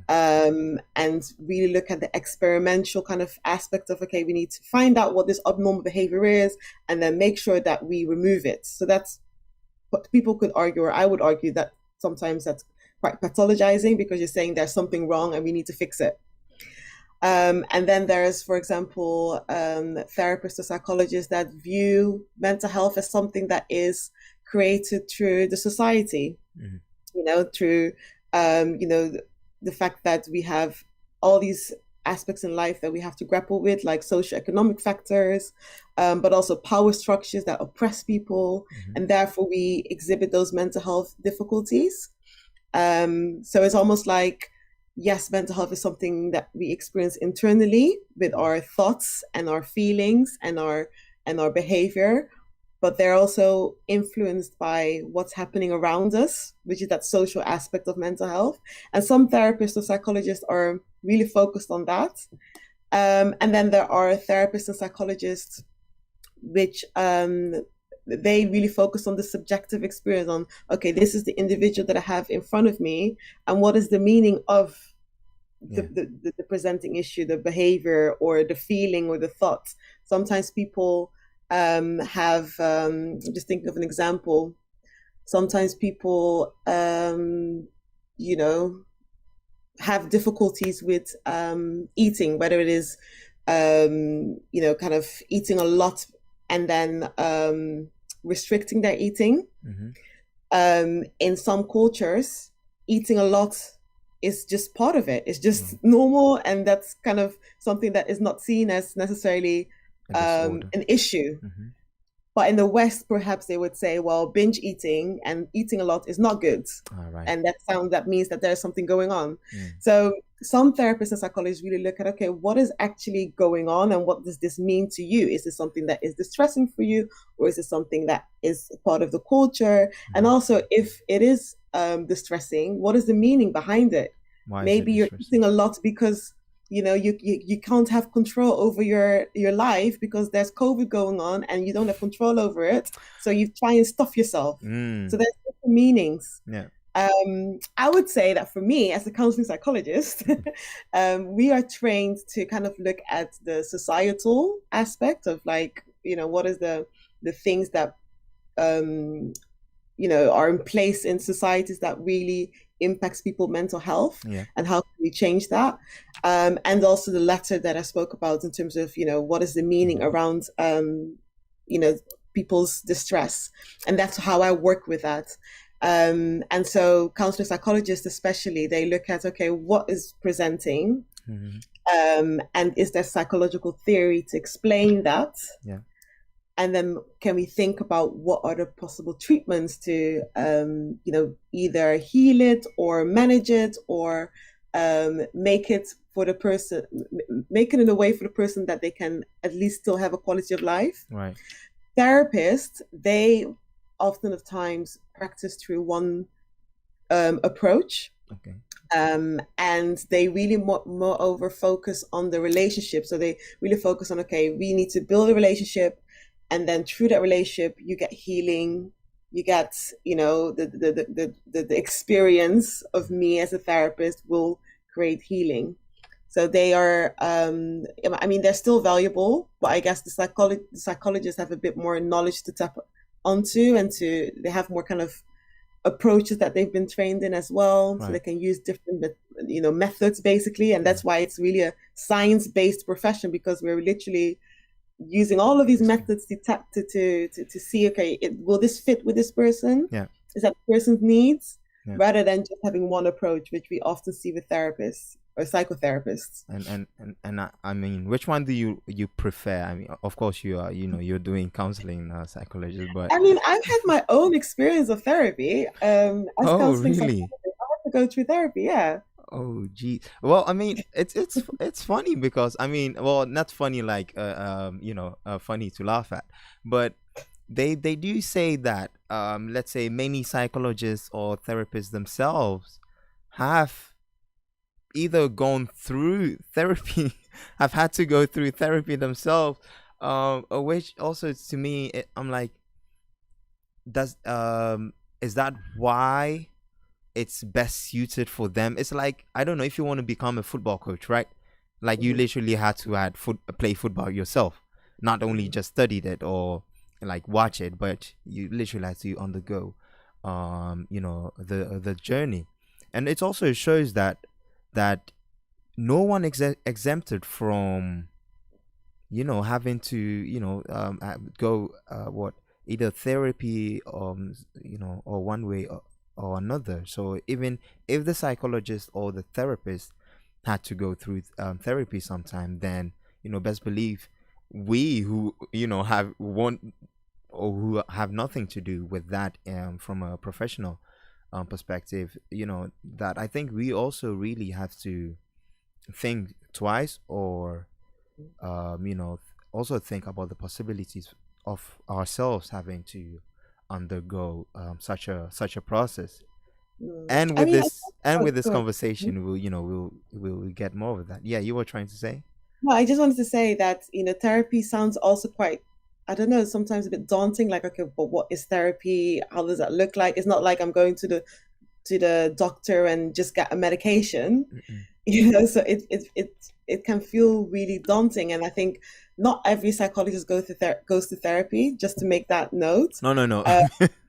and really look at the experimental kind of aspect of, we need to find out what this abnormal behavior is and then make sure that we remove it. So that's what people could argue, or I would argue that sometimes that's quite pathologizing, because you're saying there's something wrong and we need to fix it. And then there's, for example, therapists or psychologists that view mental health as something that is created through the society, through, the fact that we have all these aspects in life that we have to grapple with, like socioeconomic factors, but also power structures that oppress people, and therefore we exhibit those mental health difficulties. So it's almost like, yes, mental health is something that we experience internally with our thoughts and our feelings and our behavior, but they're also influenced by what's happening around us, which is that social aspect of mental health. And some therapists or psychologists are really focused on that. And then there are therapists and psychologists which they really focus on the subjective experience, on, okay, this is the individual that I have in front of me, and what is the meaning of the presenting issue, the behavior or the feeling or the thoughts. Sometimes people have, just think of an example, sometimes people, have difficulties with eating, whether it is, kind of eating a lot and then restricting their eating. In some cultures, eating a lot is just part of it. It's just normal, and that's kind of something that is not seen as necessarily an issue. But in the West, perhaps they would say, well, binge eating and eating a lot is not good. And that means that there's something going on. So some therapists and psychologists really look at, okay, what is actually going on and what does this mean to you? Is this something that is distressing for you, or is it something that is part of the culture? And also, if it is distressing, what is the meaning behind it? Maybe you're eating a lot because you can't have control over your life because there's COVID going on and you don't have control over it. So you try and stuff yourself. So there's different meanings. I would say that for me, as a counseling psychologist, we are trained to kind of look at the societal aspect of, like, what is the things that are in place in societies that really impacts people's mental health, and how can we change that, and also the latter that I spoke about in terms of what is the meaning around people's distress, and that's how I work with that. And so counselor psychologists especially, they look at, okay, what is presenting, and is there psychological theory to explain that, and then can we think about what are the possible treatments to, either heal it or manage it, or make it in a way for the person that they can at least still have a quality of life. Therapists, they often of times practice through one approach. And they really moreover focus on the relationship. So they really focus on, okay, we need to build a relationship, and then through that relationship, you get healing. You get, the experience of me as a therapist will create healing. So they are, they're still valuable, but I guess the psychologists have a bit more knowledge to tap onto, and they have more kind of approaches that they've been trained in as well. So they can use different, methods basically. And that's why it's really a science-based profession, because we're literally using all of these methods to see, okay, will this fit with this person? Is that the person's needs? Rather than just having one approach, which we often see with therapists or psychotherapists. And I mean, which one do you prefer? I mean, of course you are, you're doing counseling psychology, but I mean, I've had my own experience of therapy. As counseling really? I have to go through therapy. Oh, gee. Well, I mean, it's funny because, I mean, well, not funny like funny to laugh at, but they do say that let's say many psychologists or therapists themselves have either gone through therapy, have had to go through therapy themselves, which also to me, I'm like, is that why it's best suited for them? It's like, I don't know, if you want to become a football coach, right? Like you literally had to play football yourself, not only just studied it or like watch it, but you literally had to undergo the journey. And it also shows that no one exempted from, having to, go what either therapy, or one way or another. So even if the psychologist or the therapist had to go through therapy sometime, then best believe we who have one or who have nothing to do with that, from a professional perspective, that I think we also really have to think twice, or also think about the possibilities of ourselves having to undergo such a process. And I with mean, this and with this go on. conversation, we'll get more of that. Yeah, you were trying to say. No, I just wanted to say that, therapy sounds also quite, I don't know, sometimes a bit daunting. Like, okay, but what is therapy? How does that look like? It's not like I'm going to the doctor and just get a medication, Mm-mm. So it can feel really daunting. And I think not every psychologist goes to therapy, just to make that note. No, no, no. Uh,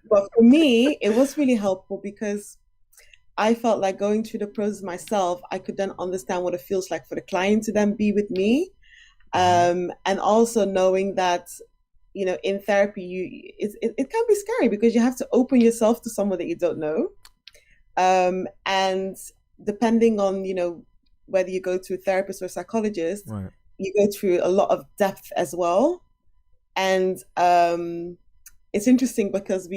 but for me, it was really helpful because I felt like going through the process myself, I could then understand what it feels like for the client to then be with me. Mhm. And also knowing that, in therapy, it can be scary because you have to open yourself to someone that you don't know. And depending on, whether you go to a therapist or a psychologist, Right. you go through a lot of depth as well. And it's interesting because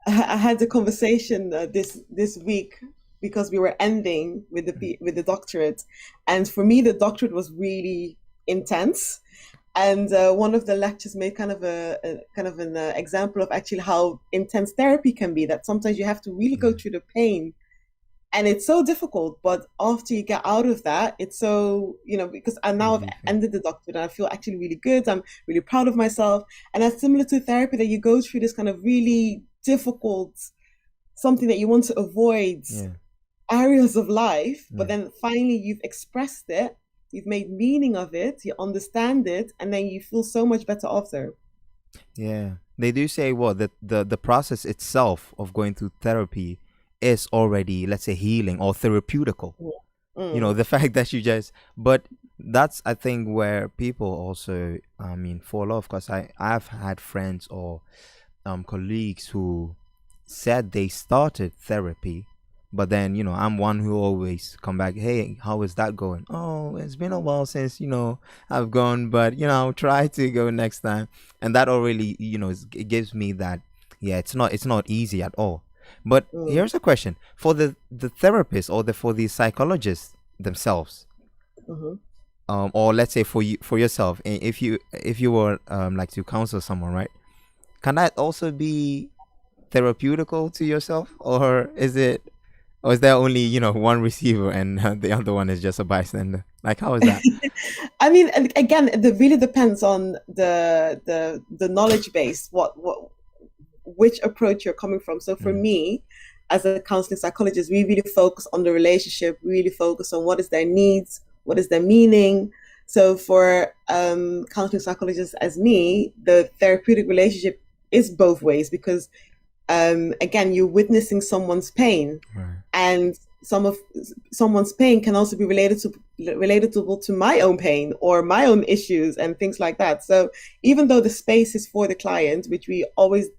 I had a conversation this week because we were ending with the doctorate, and for me the doctorate was really intense. And one of the lectures made kind of an example of actually how intense therapy can be. That sometimes you have to really go Yeah. through the pain, and it's so difficult. But after you get out of that, it's so, because I now have Relieving. ended the doctorate and I feel actually really good. I'm really proud of myself, and that's similar to therapy, that you go through this kind of really difficult, something that you want to avoid, Yeah. areas of life, but Yeah. then finally you've expressed it, you've made meaning of it, you understand it, and then you feel so much better after. Yeah. They do say what the process itself of going through therapy is already, let's say, healing or therapeutical. Mm, The fact that you just, but that's, I think, where people also, I mean, fall off, because I've had friends or colleagues who said they started therapy, but then I'm one who always come back, hey, how is that going? Oh, it's been a while since I've gone, but I'll try to go next time. And that already, it gives me that, yeah, it's not easy at all. But mm, here's a question for the therapist, or for the psychologists themselves, mhm. or let's say for yourself, if you were like to counsel someone, right? Can that also be therapeutical to yourself, or is there only one receiver, and the other one is just a bystander? Like, how is that? I mean, and again, it really depends on the knowledge base, which approach you're coming from. So for Mm, me, as a counseling psychologist, we really focus on the relationship. We really focus on what is their needs, what is their meaning. So for counseling psychologists as me, the therapeutic relationship is both ways because again, you're witnessing someone's pain, right. and someone's pain can also be relatable to my own pain or my own issues and things like that. So even though the space is for the client, which we always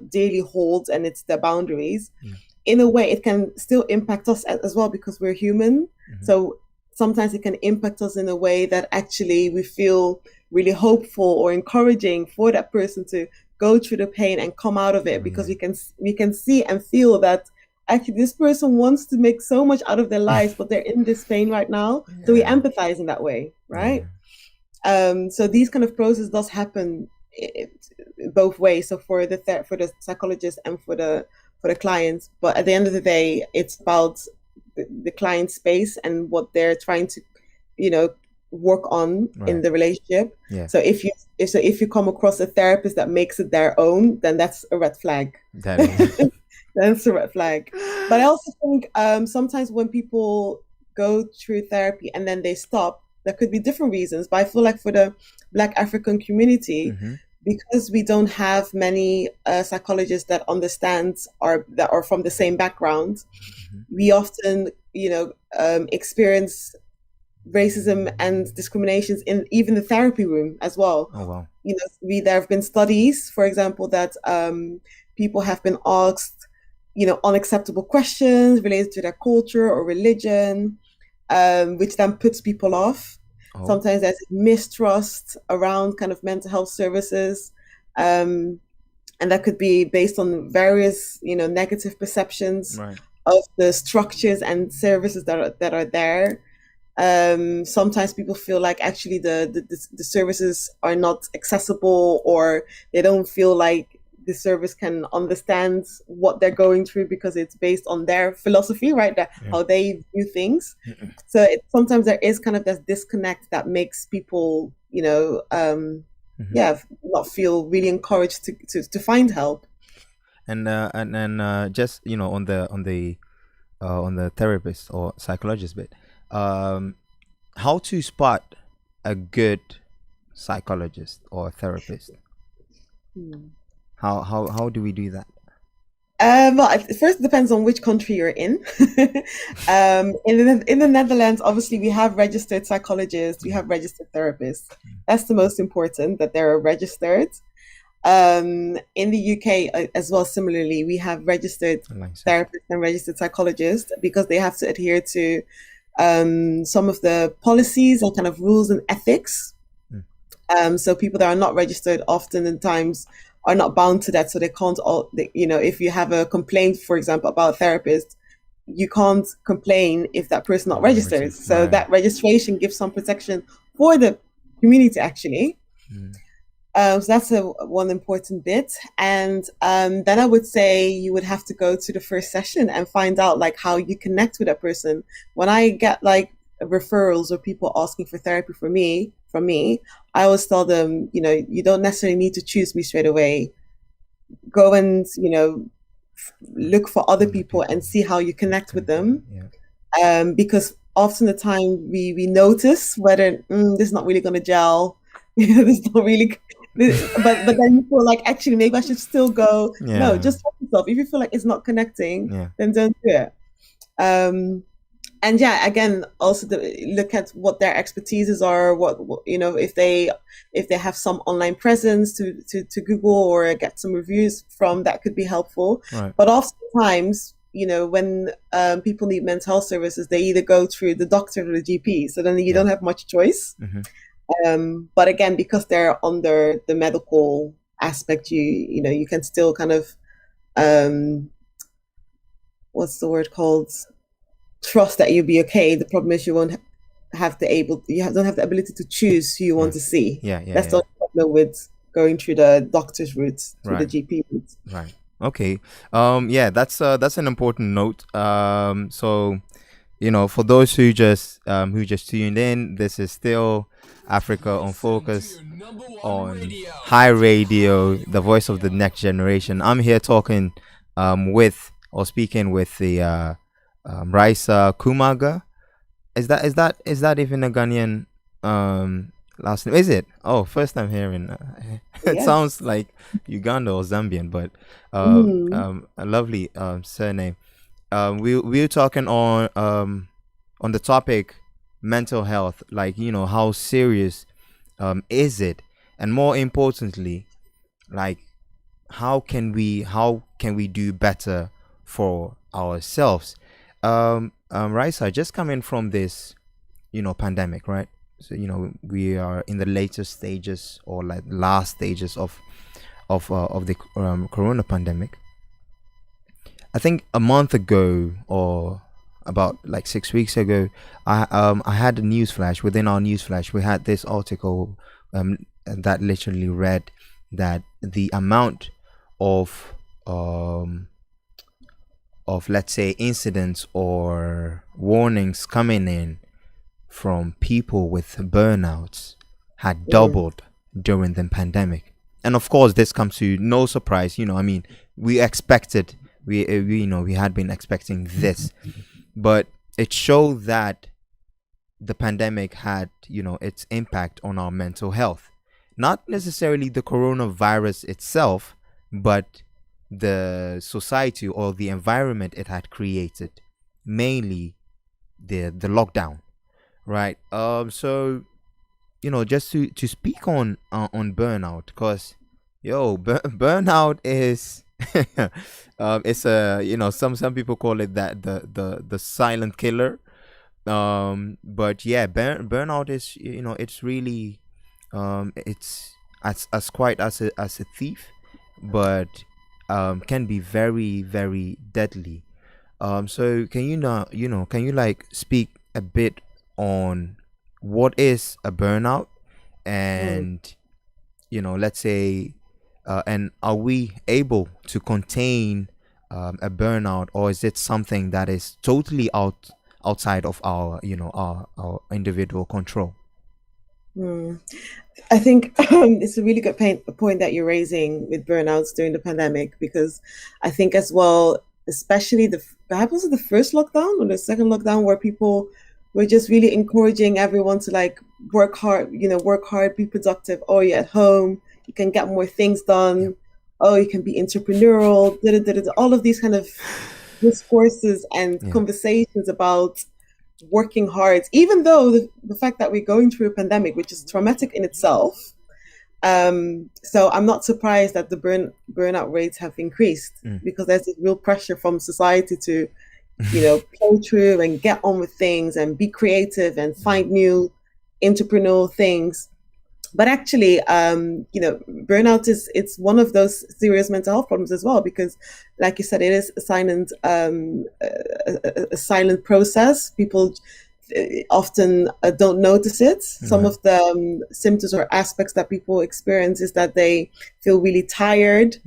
daily hold, and it's their boundaries, Yeah. in a way it can still impact us as well because we're human. Mhm. So sometimes it can impact us in a way that actually we feel really hopeful or encouraging for that person to go through the pain and come out of it, Oh, because yeah. we can see and feel that actually this person wants to make so much out of their lives, but they're in this pain right now, so we Yeah. empathize in that way, Yeah. right? So these kind of process does happen both ways. So for for the psychologist and for the clients, but at the end of the day, it's about the client space and what they're trying to, you know, work on in Right. the relationship. Yeah. So if you come across a therapist that makes it their own, then that's a red flag. That is. That's a red flag. But I also think sometimes when people go through therapy and then they stop, there could be different reasons. But I feel like for the Black African community, Mm-hmm. because we don't have many psychologists that understand or that are from the same background, Mm-hmm. we often experience racism and discriminations in even the therapy room as well. Oh wow. There have been studies, for example, that people have been asked, unacceptable questions related to their culture or religion, which then puts people off. Oh. Sometimes there's mistrust around kind of mental health services, and that could be based on various, negative perceptions Right. of the structures and services that are there. Sometimes people feel like actually the services are not accessible, or they don't feel like the service can understand what they're going through because it's based on their philosophy, right? How they view things. So sometimes there is kind of this disconnect that makes people, not feel really encouraged to find help. And just on the therapist or psychologist bit, how to spot a good psychologist or therapist? How do we do that? Well, first it depends on which country you're in. In the Netherlands, obviously, we have registered psychologists, we have registered therapists. That's the most important, that they're registered. In the UK as well, similarly, we have registered therapists and registered psychologists, because they have to adhere to some of the policies and kind of rules and ethics. So people that are not registered oftentimes are not bound to that, so they can't if you have a complaint, for example, about a therapist, you can't complain if that person not registered. So that registration gives some protection for the community, actually. So that's one important bit. And then I would say you would have to go to the first session and find out like how you connect with that person. When I get like referrals or people asking for therapy from me, I always tell them, you don't necessarily need to choose me straight away. Go and, look for other people and see how you connect with them. Because often the time we notice whether this is not really going to gel. This is not really, but then you feel like, actually, maybe I should still go. No, just help yourself. If you feel like it's not connecting, then don't do it. And again, also look at what their expertises are. What if they have some online presence to Google or get some reviews from, that could be helpful. Right. But oftentimes, when people need mental health services, they either go through the doctor or the GP. So then you don't have much choice. But again, because they're under the medical aspect, you can still kind of what's the word called? Trust that you'll be okay. The problem is you don't have the ability to choose who you want to see. That's the problem with going through the doctor's route, through the GP route. Right. Okay. That's an important note. So, for those who just tuned in, this is still Africa on Focus on Hi Radio, the voice of the next generation. I'm here talking speaking with the Raisa Kumaga. Is that even a Ghanaian last name? Is it? Oh, first time hearing. It sounds like Uganda or Zambian, but a lovely surname. We were talking on the topic mental health, like how serious is it, and more importantly, like how can we do better for ourselves. Raisa, just coming from this pandemic, right? So we are in the later stages, or like last stages of the corona pandemic. I think a month ago, or about like 6 weeks ago, I had a news flash. Within our news flash, we had this article that literally read that the amount of let's say incidents or warnings coming in from people with burnouts had doubled during the pandemic. And of course, this comes to no surprise. We expected, we had been expecting this, but it showed that the pandemic had, its impact on our mental health. Not necessarily the coronavirus itself, but the society or the environment it had created, mainly the lockdown, right? So just to speak on burnout, because burnout is it's a some people call it that the silent killer. But yeah, burnout is, it's really, it's as quite as a thief, but can be very, very deadly. So can you now, can you like speak a bit on what is a burnout, and let's say, and are we able to contain a burnout, or is it something that is totally outside of our, our individual control? I think it's a really good point that you're raising with burnouts during the pandemic, because I think as well, especially perhaps was it the first lockdown or the second lockdown, where people were just really encouraging everyone to like work hard, be productive. Oh, you're at home, you can get more things done. Oh, you can be entrepreneurial. All of these kind of discourses and conversations about working hard, even though the fact that we're going through a pandemic, which is traumatic in itself. So I'm not surprised that the burnout rates have increased, because there's this real pressure from society to, play through and get on with things and be creative and find new entrepreneurial things. But actually, burnout it's one of those serious mental health problems as well, because, like you said, it is a silent process. People often don't notice it. Some of the symptoms or aspects that people experience is that they feel really tired,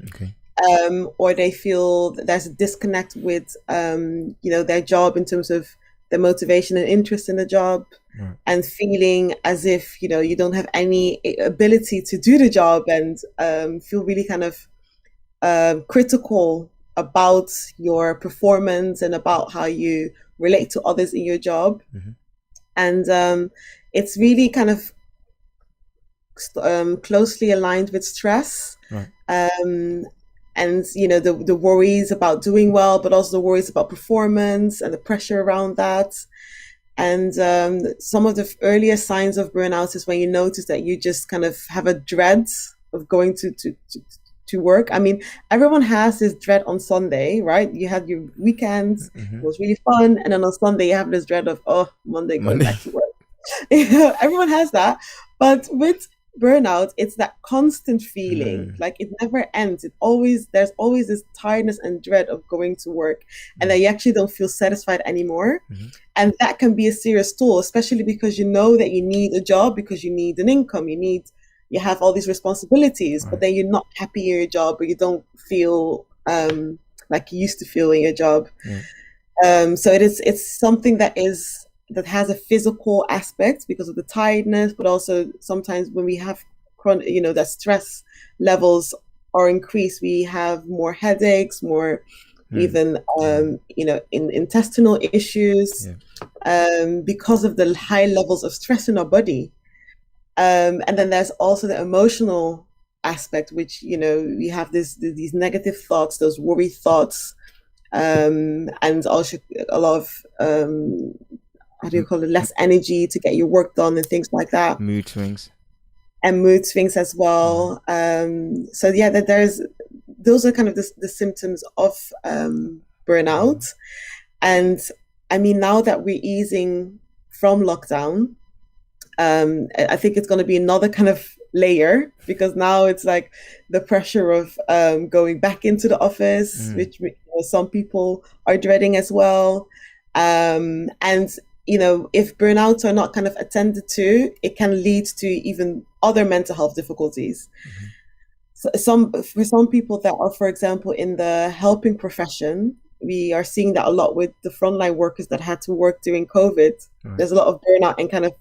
or they feel that there's a disconnect with, their job in terms of their motivation and interest in the job. And feeling as if you don't have any ability to do the job, and feel really kind of critical about your performance and about how you relate to others in your job. And it's really kind of closely aligned with stress, and the worries about doing well, but also the worries about performance and the pressure around that. And some of the earlier signs of burnout is when you notice that you just kind of have a dread of going to work. I mean, everyone has this dread on Sunday, right? You had your weekends, it was really fun. And then on Sunday, you have this dread of, Monday, going back to work. Everyone has that. But with burnout, it's that constant feeling, like it never ends. There's always this tiredness and dread of going to work, and that you actually don't feel satisfied anymore. And that can be a serious toll, especially because you know that you need a job, because you need an income, you have all these responsibilities, but then you're not happy in your job, or you don't feel like you used to feel in your job. So it's something that has a physical aspect because of the tiredness, but also sometimes when we have that stress levels are increased, we have more headaches, more even intestinal issues, because of the high levels of stress in our body. And then there's also the emotional aspect, which we have these negative thoughts, those worry thoughts, and also a lot of how do you call it, less energy to get your work done and things like that. Mood swings as well. So yeah, those are kind of the symptoms of burnout. And I mean, now that we're easing from lockdown, I think it's going to be another kind of layer, because now it's like the pressure of going back into the office, which some people are dreading as well. And if burnouts are not kind of attended to, it can lead to even other mental health difficulties. So for some people that are, for example, in the helping profession, we are seeing that a lot with the frontline workers that had to work during COVID. There's a lot of burnout and kind of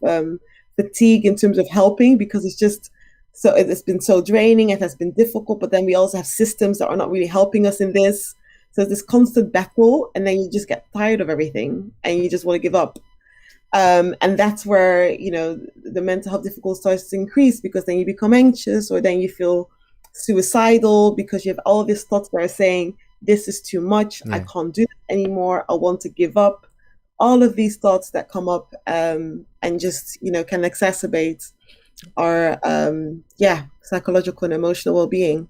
fatigue in terms of helping, because it's been so draining, it has been difficult, but then we also have systems that are not really helping us in this. So this constant battle, and then you just get tired of everything and you just want to give up. And that's where, the mental health difficulty starts to increase, because then you become anxious, or then you feel suicidal because you have all of these thoughts that are saying, this is too much, I can't do it anymore, I want to give up. all of these thoughts that come up, and just, can exacerbate our psychological and emotional well-being.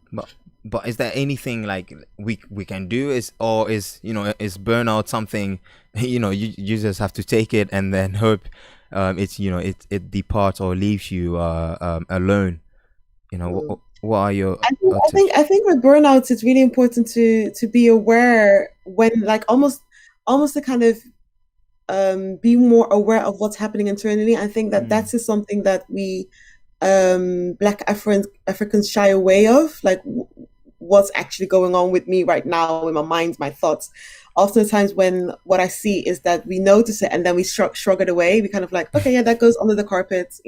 But is there anything like we can do? Is burnout something, you just have to take it and then hope it departs or leaves you alone? What are your I think with burnouts, it's really important to be aware when, like, almost to kind of be more aware of what's happening internally. I think that is something that we Black Africans shy away of, like what's actually going on with me right now in my mind, my thoughts. Oftentimes when what I see is that we notice it and then we shrug it away. We kind of like, okay, yeah, that goes under the carpet,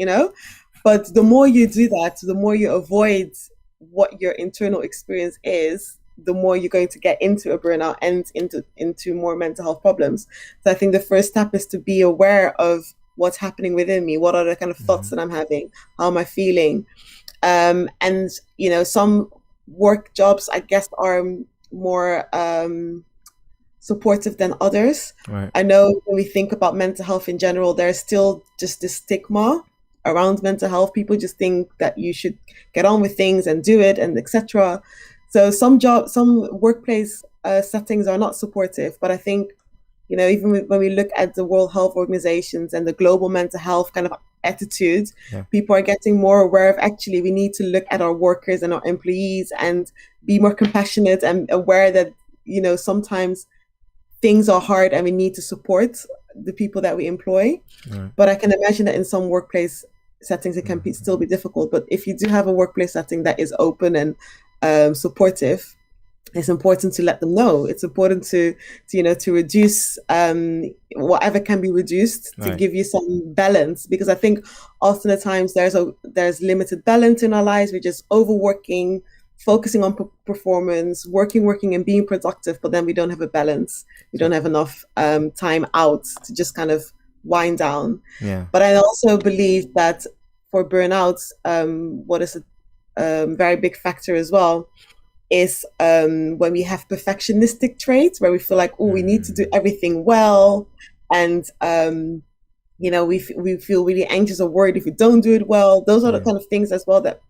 But the more you do that, the more you avoid what your internal experience is, the more you're going to get into a burnout and into more mental health problems. So I think the first step is to be aware of what's happening within me. What are the kind of thoughts that I'm having? How am I feeling? And some work jobs, I guess, are more supportive than others. Right. I know when we think about mental health in general, there's still just this stigma around mental health. People just think that you should get on with things and do it, and etc. So some workplace settings are not supportive, but I think, even when we look at the World Health Organizations and the global mental health kind of attitude, people are getting more aware of, actually, we need to look at our workers and our employees and be more compassionate and aware that, sometimes things are hard and we need to support the people that we employ. But I can imagine that in some workplace settings, it can still be difficult. But if you do have a workplace setting that is open and supportive, it's important to let them know. It's important to reduce whatever can be reduced to give you some balance, because I think often at times there's limited balance in our lives. We're just overworking, focusing on performance, working and being productive, but then we don't have a balance. We don't have enough time out to just kind of wind down. But I also believe that for burnouts, what is a very big factor as well is when we have perfectionistic traits, where we feel like, we need to do everything well, and we feel really anxious or worried if we don't do it well. Those are the kind of things as well that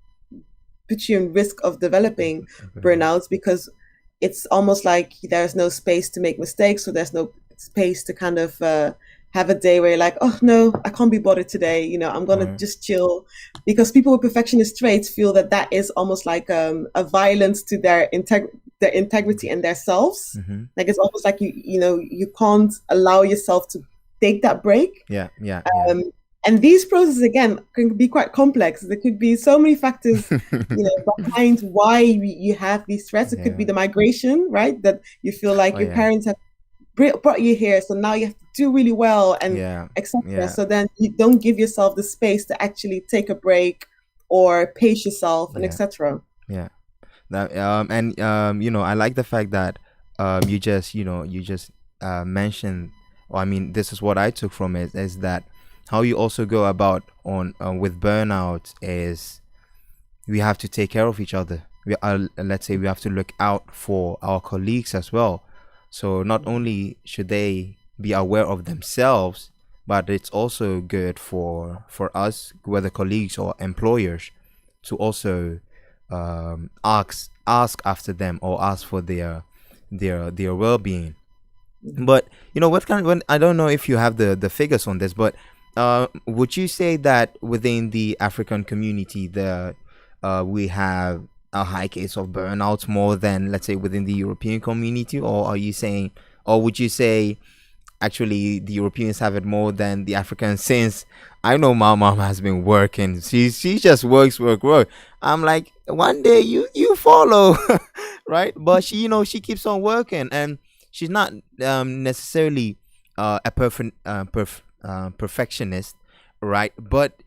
put you in risk of developing burnouts, because it's almost like there's no space to make mistakes, so there's no space to kind of have a day where you're like, oh no, I can't be bothered today, I'm gonna just chill. Because people with perfectionist traits feel that is almost like a violence to their integrity and their selves. Like it's almost like you can't allow yourself to take that break. And these processes, again, can be quite complex. There could be so many factors behind why you have these threats. It could be the migration, right? That you feel like your parents have brought you here, so now you have to do really well, and etc. So then you don't give yourself the space to actually take a break or pace yourself, and etc. I like the fact that you just mentioned, or I mean, this is what I took from it, is that how you also go about on with burnout is we have to take care of each other. Let's say we have to look out for our colleagues as well. So not only should they be aware of themselves, but it's also good for us, whether colleagues or employers, to also ask after them or ask for their well-being. But I don't know if you have the figures on this, but would you say that within the African community we have a high case of burnouts more than, let's say, within the European community? Or would you say actually the Europeans have it more than the Africans? Since I know my mom has been working, she just work. I'm like, one day you follow, right? But she keeps on working, and she's not necessarily a perfectionist, right? But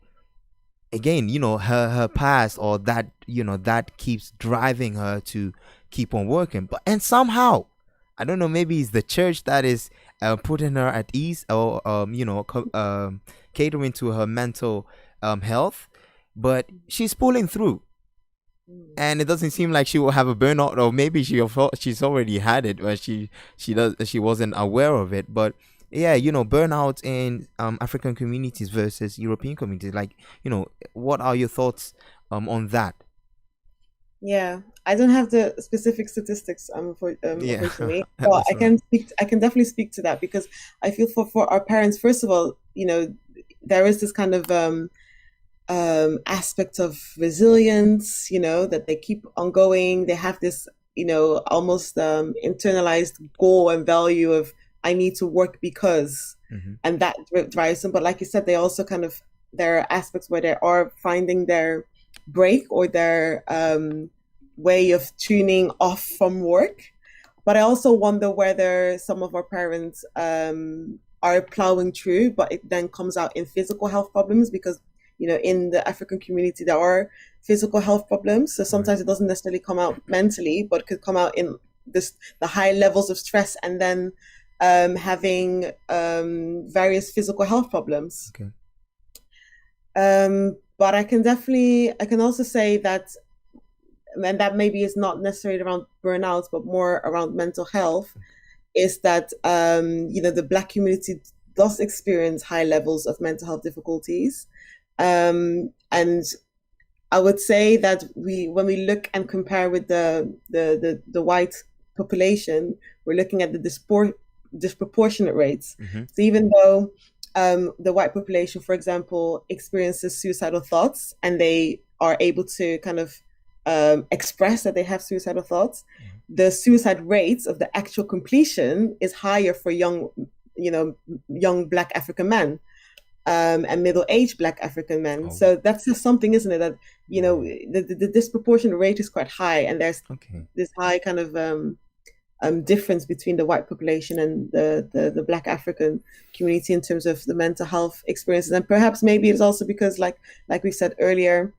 again, her past, or that that keeps driving her to keep on working. And somehow, I don't know, maybe it's the church that is putting her at ease, or catering to her mental health, but she's pulling through, and it doesn't seem like she will have a burnout, or maybe she's already had it, but she wasn't aware of it. But yeah, burnout in African communities versus European communities. Like, what are your thoughts on that? Yeah, I don't have the specific statistics, Yeah, unfortunately, but that's right. I can definitely speak to that because I feel for our parents, first of all, there is this kind of aspect of resilience, that they keep on going. They have this, almost internalized goal and value of I need to work because, Hmm. and that drives them. But like you said, they also kind of there are aspects where they are finding their break or their way of tuning off from work. But I also wonder whether some of our parents are plowing through, but it then comes out in physical health problems because, in the African community, there are physical health problems. So Right. sometimes it doesn't necessarily come out mentally, but it could come out in the high levels of stress and then having various physical health problems. Okay. But I can also say that, and that maybe is not necessarily around burnouts, but more around mental health, is that the Black community does experience high levels of mental health difficulties, and I would say that when we look and compare with the white population, we're looking at the disproportionate rates. Hmm. So even though the white population, for example, experiences suicidal thoughts and they are able to kind of express that they have suicidal thoughts, the suicide rates of the actual completion is higher for young Black African men and middle-aged Black African men. Oh. So that's just something, isn't it? That the disproportionate rate is quite high, and there's Okay. this high kind of difference between the white population and the Black African community in terms of the mental health experiences. And perhaps maybe it's also because, like we said earlier,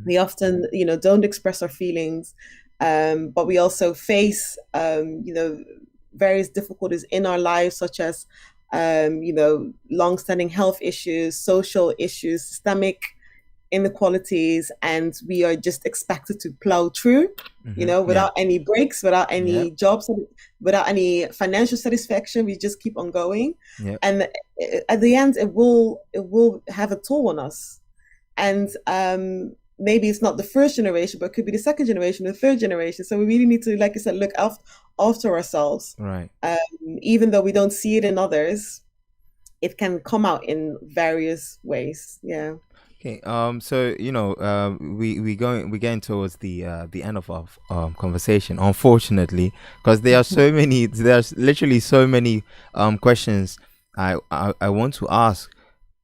we often don't express our feelings, but we also face various difficulties in our lives, such as long-standing health issues, social issues, systemic inequalities, and we are just expected to plow through, without any breaks, without any jobs, without any financial satisfaction. We just keep on going, and at the end, it will have a toll on us. And maybe it's not the first generation, but it could be the second generation, the third generation. So we really need to, like I said, look after ourselves. Right. Even though we don't see it in others, it can come out in various ways. Yeah. Okay. So we're getting towards the end of our conversation, unfortunately, because there's literally so many questions I want to ask.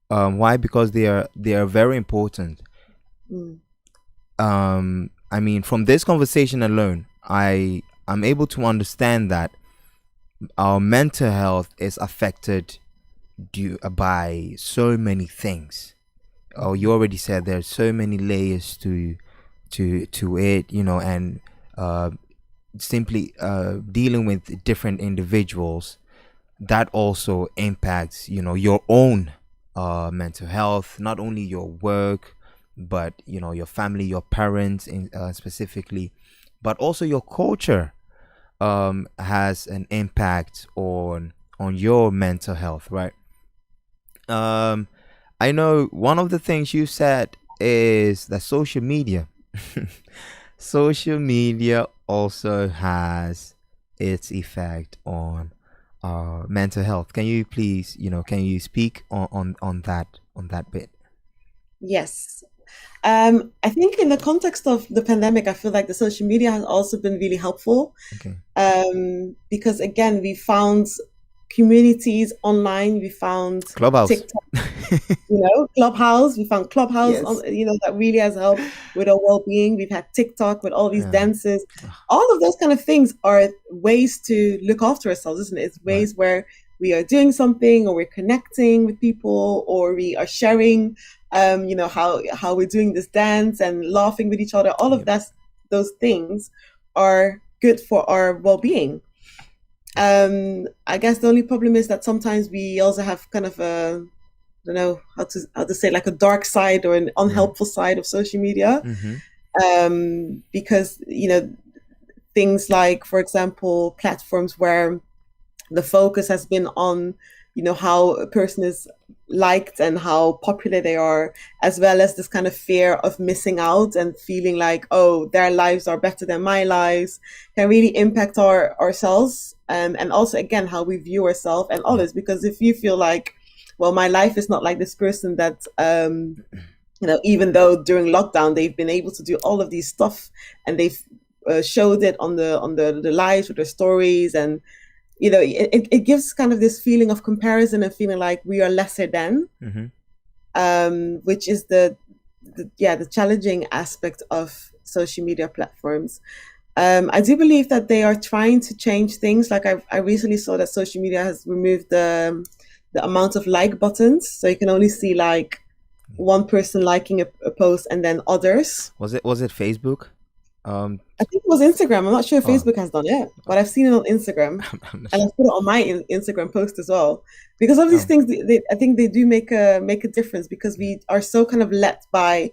Why? Because they are very important. I mean, from this conversation alone, I'm able to understand that our mental health is affected by so many things. Oh, you already said there's so many layers to it, and simply dealing with different individuals, that also impacts your own mental health, not only your work, but your family, your parents specifically, but also your culture has an impact on your mental health, right? I know one of the things you said is that social media also has its effect on mental health. Can you please can you speak on that bit? Yes. I think in the context of the pandemic, I feel like the social media has also been really helpful. Okay. Because again, we found communities online, we found Clubhouse. TikTok, Clubhouse. We found Clubhouse, Yes. that really has helped with our well-being. We've had TikTok with all these Yeah. dances. All of those kind of things are ways to look after ourselves, isn't it? It's ways where we are doing something, or we're connecting with people, or we are sharing, how we're doing this dance and laughing with each other. All of those things are good for our well-being. I guess the only problem is that sometimes we also have kind of a, I don't know how to say, like a dark side or an unhelpful side of social media. Because things like, for example, platforms where the focus has been on how a person is liked and how popular they are, as well as this kind of fear of missing out and feeling like, oh, their lives are better than my lives, can really impact ourselves, and also again how we view ourselves and others. Because if you feel like, well, my life is not like this person that even though during lockdown they've been able to do all of these stuff and they've showed it on the lives with their stories, and it gives kind of this feeling of comparison and feeling like we are lesser than, which is the challenging aspect of social media platforms. I do believe that they are trying to change things. Like I recently saw that social media has removed the amount of like buttons, so you can only see like one person liking a post and then others. Was it Facebook? I think it was Instagram. I'm not sure if Facebook has done it, but I've seen it on Instagram, and I've put it on my Instagram post as well. Because of these things, I think they do make a difference, because we are so kind of led by,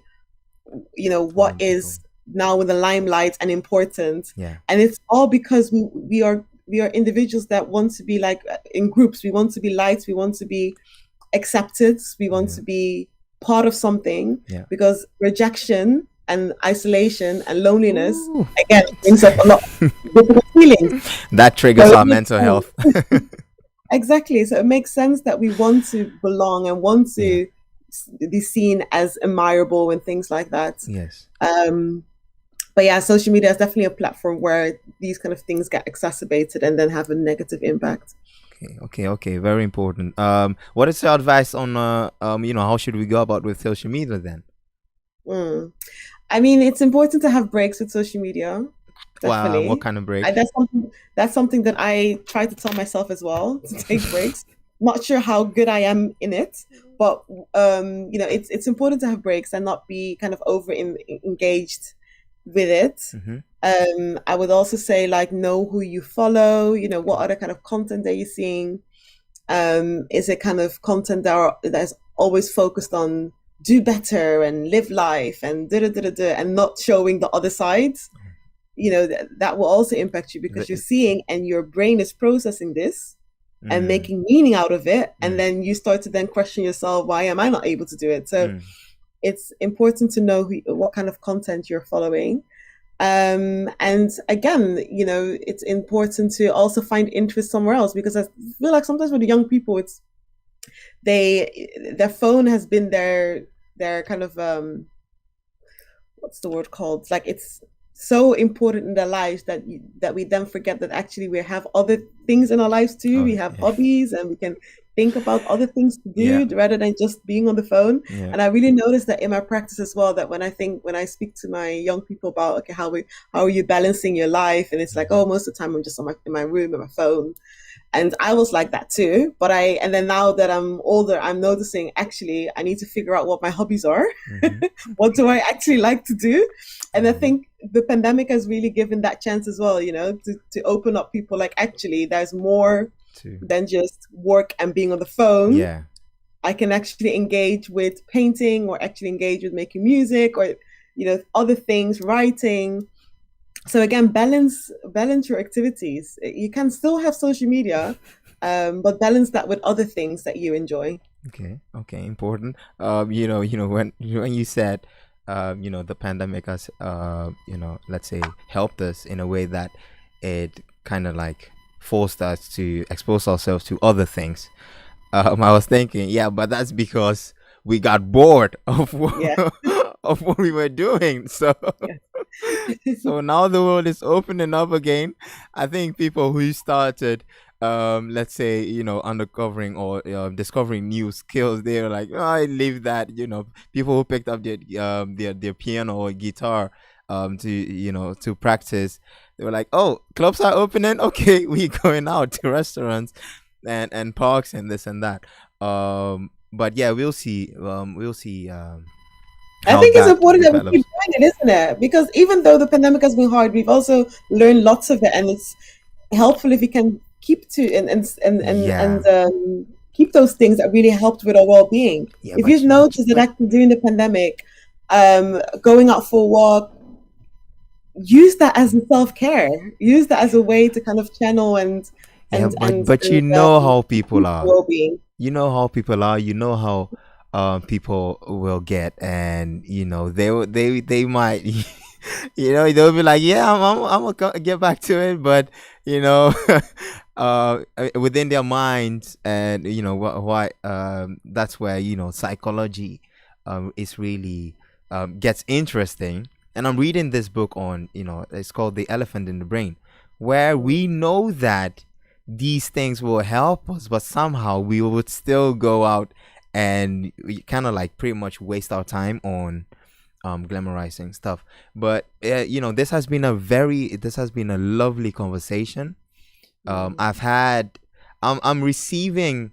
what is now in the limelight and important, and it's all because we are individuals that want to be like in groups. We want to be liked. We want to be accepted. We want to be part of something, because rejection and isolation and loneliness again brings up a lot of difficult feelings that triggers our mental health. Exactly. So it makes sense that we want to belong and want to be seen as admirable and things like that. Yes. But yeah, social media is definitely a platform where these kind of things get exacerbated and then have a negative impact. Okay. Very important. What is your advice on how should we go about with social media then? I mean, it's important to have breaks with social media. Definitely. Wow, what kind of break? That's something that I try to tell myself as well, to take breaks. Not sure how good I am in it, but it's important to have breaks and not be kind of over engaged with it. I would also say, like, know who you follow. What other kind of content are you seeing? Is it kind of content that's always focused on do better and live life and and not showing the other sides? That will also impact you, because you're seeing and your brain is processing this and making meaning out of it, and then you start to then question yourself, why am I not able to do it? So it's important to know what kind of content you're following. And again, it's important to also find interest somewhere else, because I feel like sometimes with the young people, their phone has been their kind of what's the word called? Like, it's so important in their lives that we then forget that actually we have other things in our lives too. We have hobbies, and we can think about other things to do rather than just being on the phone. And I really noticed that in my practice as well, that when I speak to my young people about, okay, how are you balancing your life? And it's like, oh, most of the time I'm just in my room with my phone. And I was like that too. And then now that I'm older, I'm noticing actually I need to figure out what my hobbies are. What do I actually like to do? And I think the pandemic has really given that chance as well, to open up people, like, actually there's more than just work and being on the phone. I can actually engage with painting, or actually engage with making music, or other things, writing. So again, balance your activities. You can still have social media, but balance that with other things that you enjoy. Okay, important. When you said the pandemic has let's say helped us in a way that it kind of like forced us to expose ourselves to other things. I was thinking, but that's because we got bored of of what we were doing. So so now the world is opening up again. I think people who started let's say uncovering or discovering new skills, they're like, oh, I leave that. People who picked up their piano or guitar to practice, they were like, oh, clubs are opening, okay, we going out to restaurants and parks and this and that. But we'll see. I think it's important that we keep doing it, isn't it? Because even though the pandemic has been hard, we've also learned lots of it, and it's helpful if we can keep to and keep those things that really helped with our well-being. If you've noticed that actually during the pandemic, going out for a walk, use that as a self-care. Use that as a way to kind of channel and Yeah, and and but you and know how people are. well-being. You know how people are. You know how people will get, and they might they'll be like, yeah, I'm gonna get back to it, but you know within their minds, and why that's where psychology is really gets interesting. And I'm reading this book on, it's called The Elephant in the Brain, where we know that these things will help us, but somehow we would still go out and we kind of like pretty much waste our time on glamorizing stuff. But this has been a lovely conversation. I'm receiving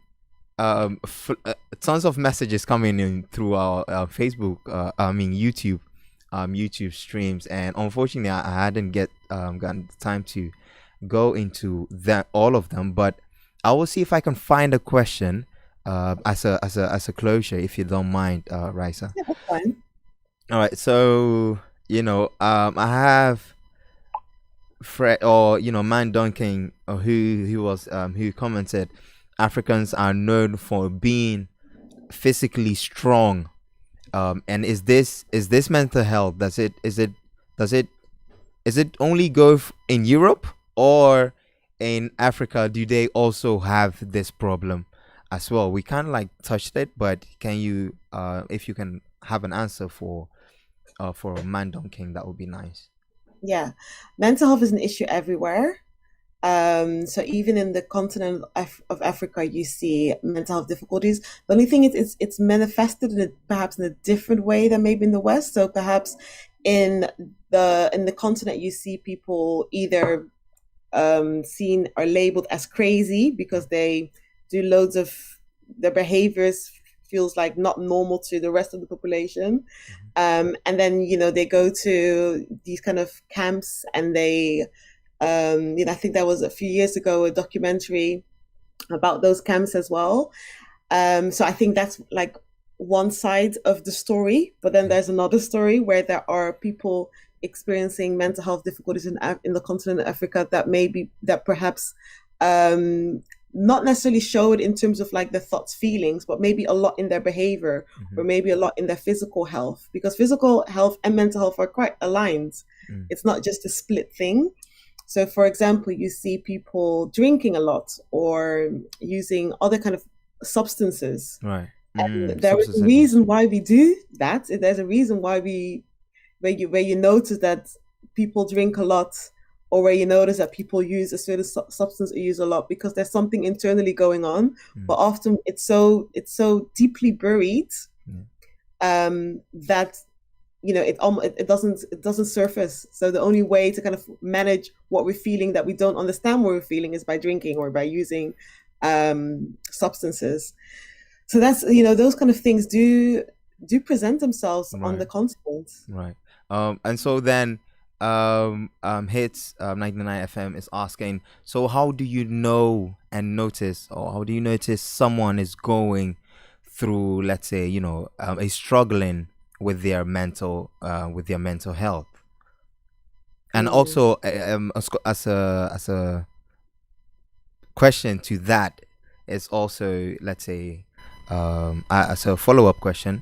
tons of messages coming in through our Facebook, YouTube streams, and unfortunately I hadn't gotten the time to go into that all of them, but I will see if I can find a question as a closure, if you don't mind, Raisa. Yeah, that's fine. All right, so I have Fred, or Man Duncan, who commented, Africans are known for being physically strong. And is this mental health? Does it only go in Europe, or in Africa? Do they also have this problem as well? We kind of like touched it, but can you, if you can have an answer for Man Duncan, that would be nice. Yeah, mental health is an issue everywhere. So even in the continent of Africa, you see mental health difficulties. The only thing is, it's manifested perhaps in a different way than maybe in the West. So perhaps in the continent, you see people either seen or labeled as crazy because they do loads of their behaviors feels like not normal to the rest of the population. And then, they go to these kind of camps, and they, I think there was a few years ago a documentary about those camps as well. So I think that's like one side of the story, but then there's another story where there are people experiencing mental health difficulties in the continent of Africa that perhaps not necessarily show it in terms of like their thoughts, feelings, but maybe a lot in their behavior, or maybe a lot in their physical health, because physical health and mental health are quite aligned. It's not just a split thing. So for example, you see people drinking a lot or using other kind of substances. Right. And there is a reason why we do that. There's a reason why where you notice that people drink a lot, or where you notice that people use a certain substance or use a lot, because there's something internally going on. But often it's so deeply buried that it doesn't surface. So the only way to kind of manage what we're feeling, that we don't understand what we're feeling, is by drinking or by using substances. So that's those kind of things do present themselves on the continent. Right. And so then Hits 99 FM is asking, so how do you know and notice, or how do you notice someone is going through, let's say, is struggling with their mental health? And also as a question to that is also, let's say, as a follow-up question,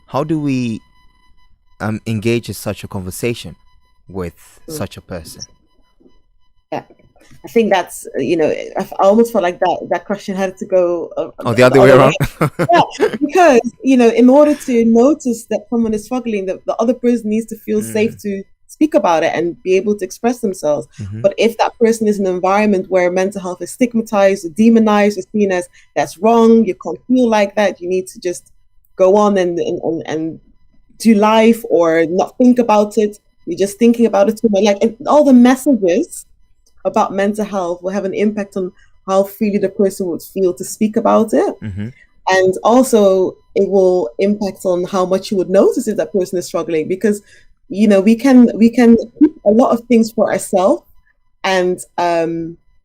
how do we engage in such a conversation with such a person? Yeah, I think that's I almost felt like that question had to go the other way around. Yeah, because in order to notice that someone is struggling, the other person needs to feel safe to speak about it and be able to express themselves. But if that person is in an environment where mental health is stigmatized or demonized or seen as that's wrong, you can't feel like that, you need to just go on and do life or not think about it, you're just thinking about it too much. Like, all the messages about mental health will have an impact on how freely the person would feel to speak about it. And also it will impact on how much you would notice if that person is struggling, because we can keep a lot of things for ourselves and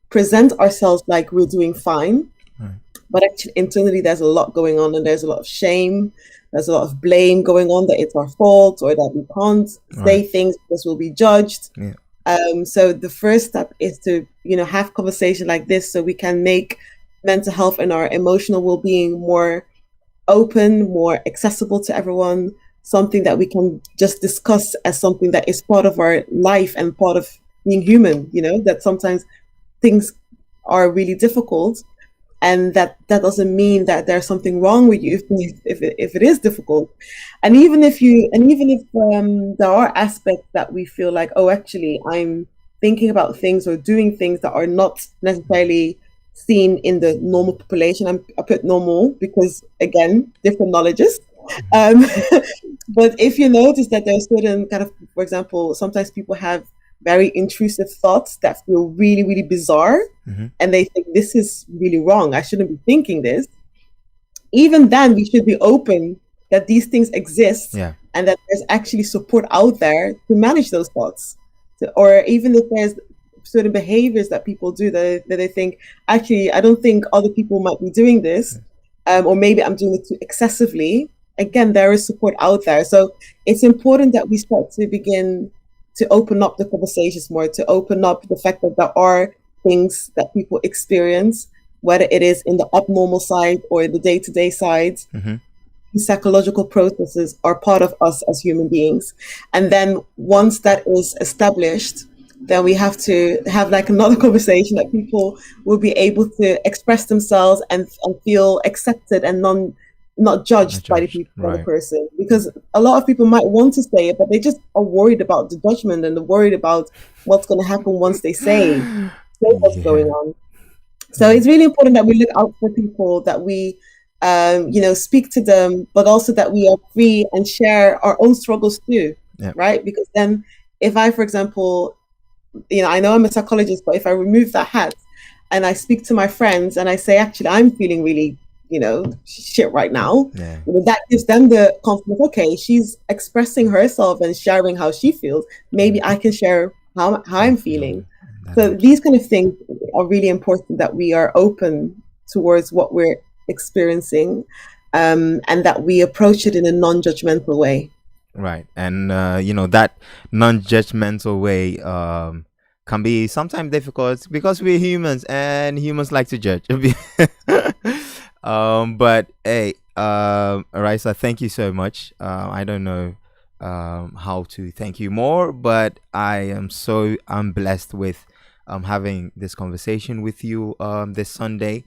present ourselves like we're doing fine, but actually internally there's a lot going on, and there's a lot of shame, there's a lot of blame going on, that it's our fault, or that we can't say things because we'll be judged. So the first step is to, have conversation like this so we can make mental health and our emotional well-being more open, more accessible to everyone, something that we can just discuss as something that is part of our life and part of being human, that sometimes things are really difficult, and that doesn't mean that there's something wrong with you if it is difficult. And even if there are aspects that we feel like, oh, actually I'm thinking about things or doing things that are not necessarily seen in the normal population. I put normal because, again, different knowledges. But if you notice that there's certain kind of, for example, sometimes people have very intrusive thoughts that feel really, really bizarre, and they think this is really wrong. I shouldn't be thinking this. Even then, we should be open that these things exist, and that there's actually support out there to manage those thoughts. Or even if there's certain behaviors that people do that they think, actually, I don't think other people might be doing this, or maybe I'm doing it too excessively. Again, there is support out there. So it's important that we start to begin to open up the conversations more, to open up the fact that there are things that people experience, whether it is in the abnormal side or the day-to-day side. Psychological processes are part of us as human beings. And then once that is established, then we have to have like another conversation that people will be able to express themselves and feel accepted and not judged by the people, by the person. Because a lot of people might want to say it, but they just are worried about the judgment, and they're worried about what's going to happen once they say what's going on. So it's really important that we look out for people, that we speak to them, but also that we are free and share our own struggles too, right? Because then if I, for example, I know I'm a psychologist, but if I remove that hat and I speak to my friends and I say, actually, I'm feeling really, shit right now, that gives them the confidence, okay, she's expressing herself and sharing how she feels. Maybe I can share how I'm feeling. So these kind of things are really important, that we are open towards what we're experiencing, and that we approach it in a non-judgmental way. Right. And that non-judgmental way can be sometimes difficult because we're humans and humans like to judge. But hey, Raisa, thank you so much. I don't know how to thank you more, but I'm blessed with having this conversation with you this Sunday.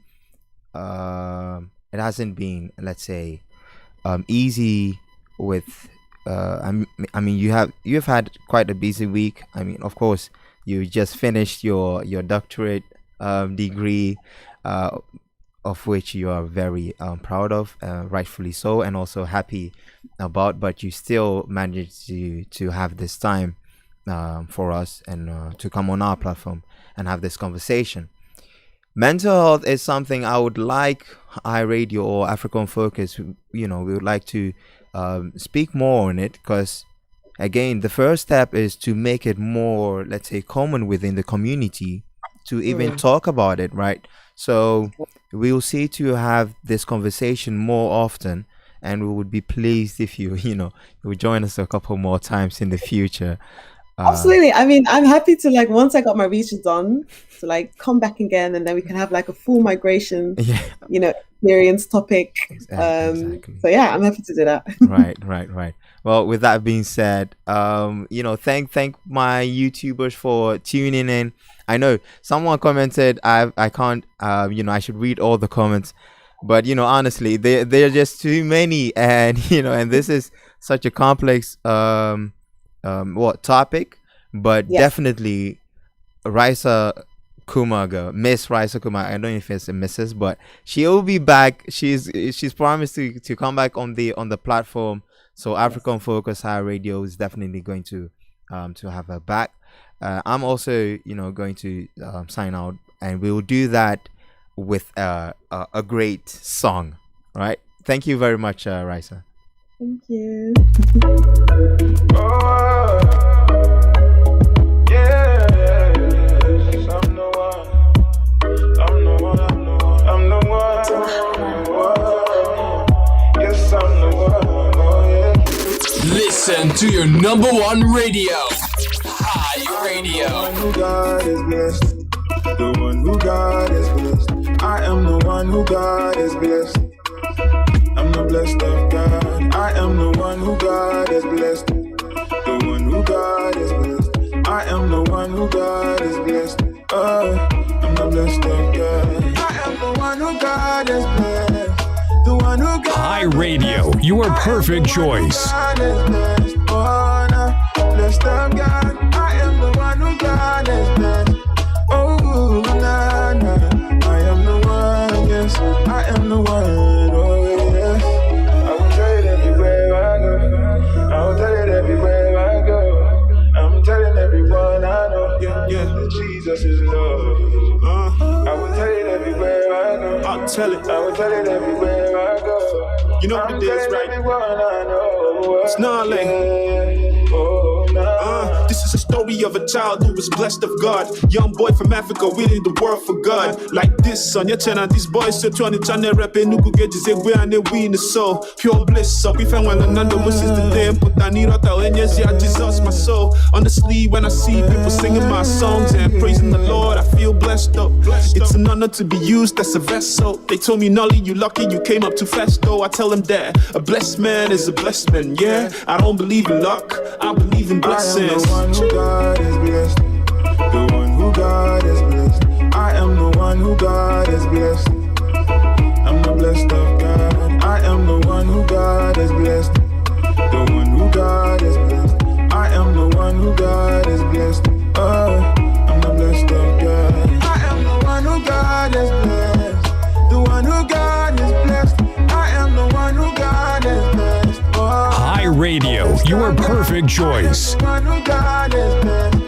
It hasn't been, let's say, easy with you've had quite a busy week. I mean, of course, you just finished your doctorate degree, of which you are very proud of, rightfully so, and also happy about. But you still managed to have this time for us and to come on our platform and have this conversation. Mental health is something I would like HiRadio or African Focus, we would like to speak more on it, because again, the first step is to make it more, let's say, common within the community to even talk about it, right? So we'll see to have this conversation more often, and we would be pleased if you would join us a couple more times in the future. Absolutely. I mean, I'm happy to, like, once I got my research done, to like come back again, and then we can have like a full migration, experience topic. Exactly. So yeah, I'm happy to do that. Right. Well, with that being said, thank my YouTubers for tuning in. I know someone commented I can't I should read all the comments, but honestly, they're just too many, and and this is such a complex topic, but definitely Raisa Kumaga, Miss Raisa Kumaga, I don't know if it's a Mrs., but she'll be back. She's promised to come back on the platform. So African Focus HiRadio is definitely going to have her back. I'm also going to sign out, and we'll do that with a great song. Right? Thank you very much, Raisa. Thank you. Listen to your number one radio, Hi Radio. The one who God is blessed. The one who God is blessed. I am the one who God is blessed. I'm the blessed of God. I am the one who God is blessed. The one who God is blessed. I am the one who God is blessed. I'm the blessed of God. I am the one who God is blessed. The one who God Hi Radio, your perfect choice. God is blessed. Oh, no, blessed of God. I am the one who God is blessed. Oh, nah, nah. I am the one, yes. I am the one, oh, yes. I will tell it everywhere I go. I will tell it everywhere I go. I'm telling everyone I know, that Jesus is love. I will tell it everywhere I go. I'll tell it. I will tell it everywhere I go. You know what it is, right? Everyone I know. It's not like. This is a story of a child who was blessed of God. Young boy from Africa winning the world for God. Like this on your channel, these boys so 20 channel rapping who could get you say we and they win the soul. Pure bliss. So we found one another which is the day. Put I need out and yes, yeah, Jesus, my soul. Honestly, when I see people singing my songs and praising the Lord, I feel blessed though. It's an honor to be used as a vessel. They told me, Nolly, you lucky you came up too fast though. I tell them that a blessed man is a blessed man. Yeah, I don't believe in luck, I believe in blessings. I am the one who God is blessed. The one who God is blessed. I am the one who God is blessed. I'm the blessed of God. I am the one who God is blessed. The one who God is blessed. I am the one who God is blessed. I'm the blessed of God. I am the one who God is blessed. The one who God is blessed. I am the one who God is blessed. Hi Radio, your perfect choice. The one who God is blessed.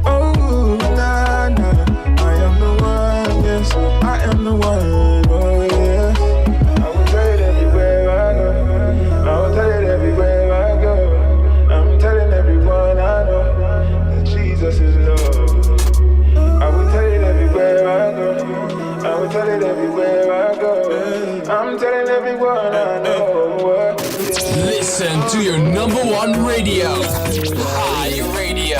Oh, nah, nah. I am the one, yes. I am the one, oh, yes. I will tell it everywhere I go. I will tell it everywhere I go. I'm telling everyone I know that Jesus is love. I will tell it everywhere I go. I will tell it everywhere I go. I'm telling everyone I know. Listen to your number one radio. Hi Radio.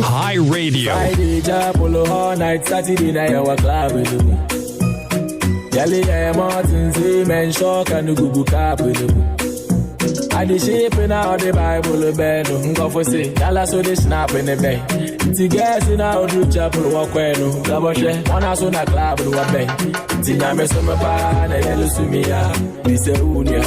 Hi Radio. Friday, Japolo, all night, Saturday night, our club with them. Yali, Martin, men shock and the Google cap with them. I the shape in all the Bible, bed, go for say, Yala, so they snap in the bay. It's gas in our do chapel, walk when, one house on a club, and what bay. Tina, Messoma, and Elusumia, this is Unia,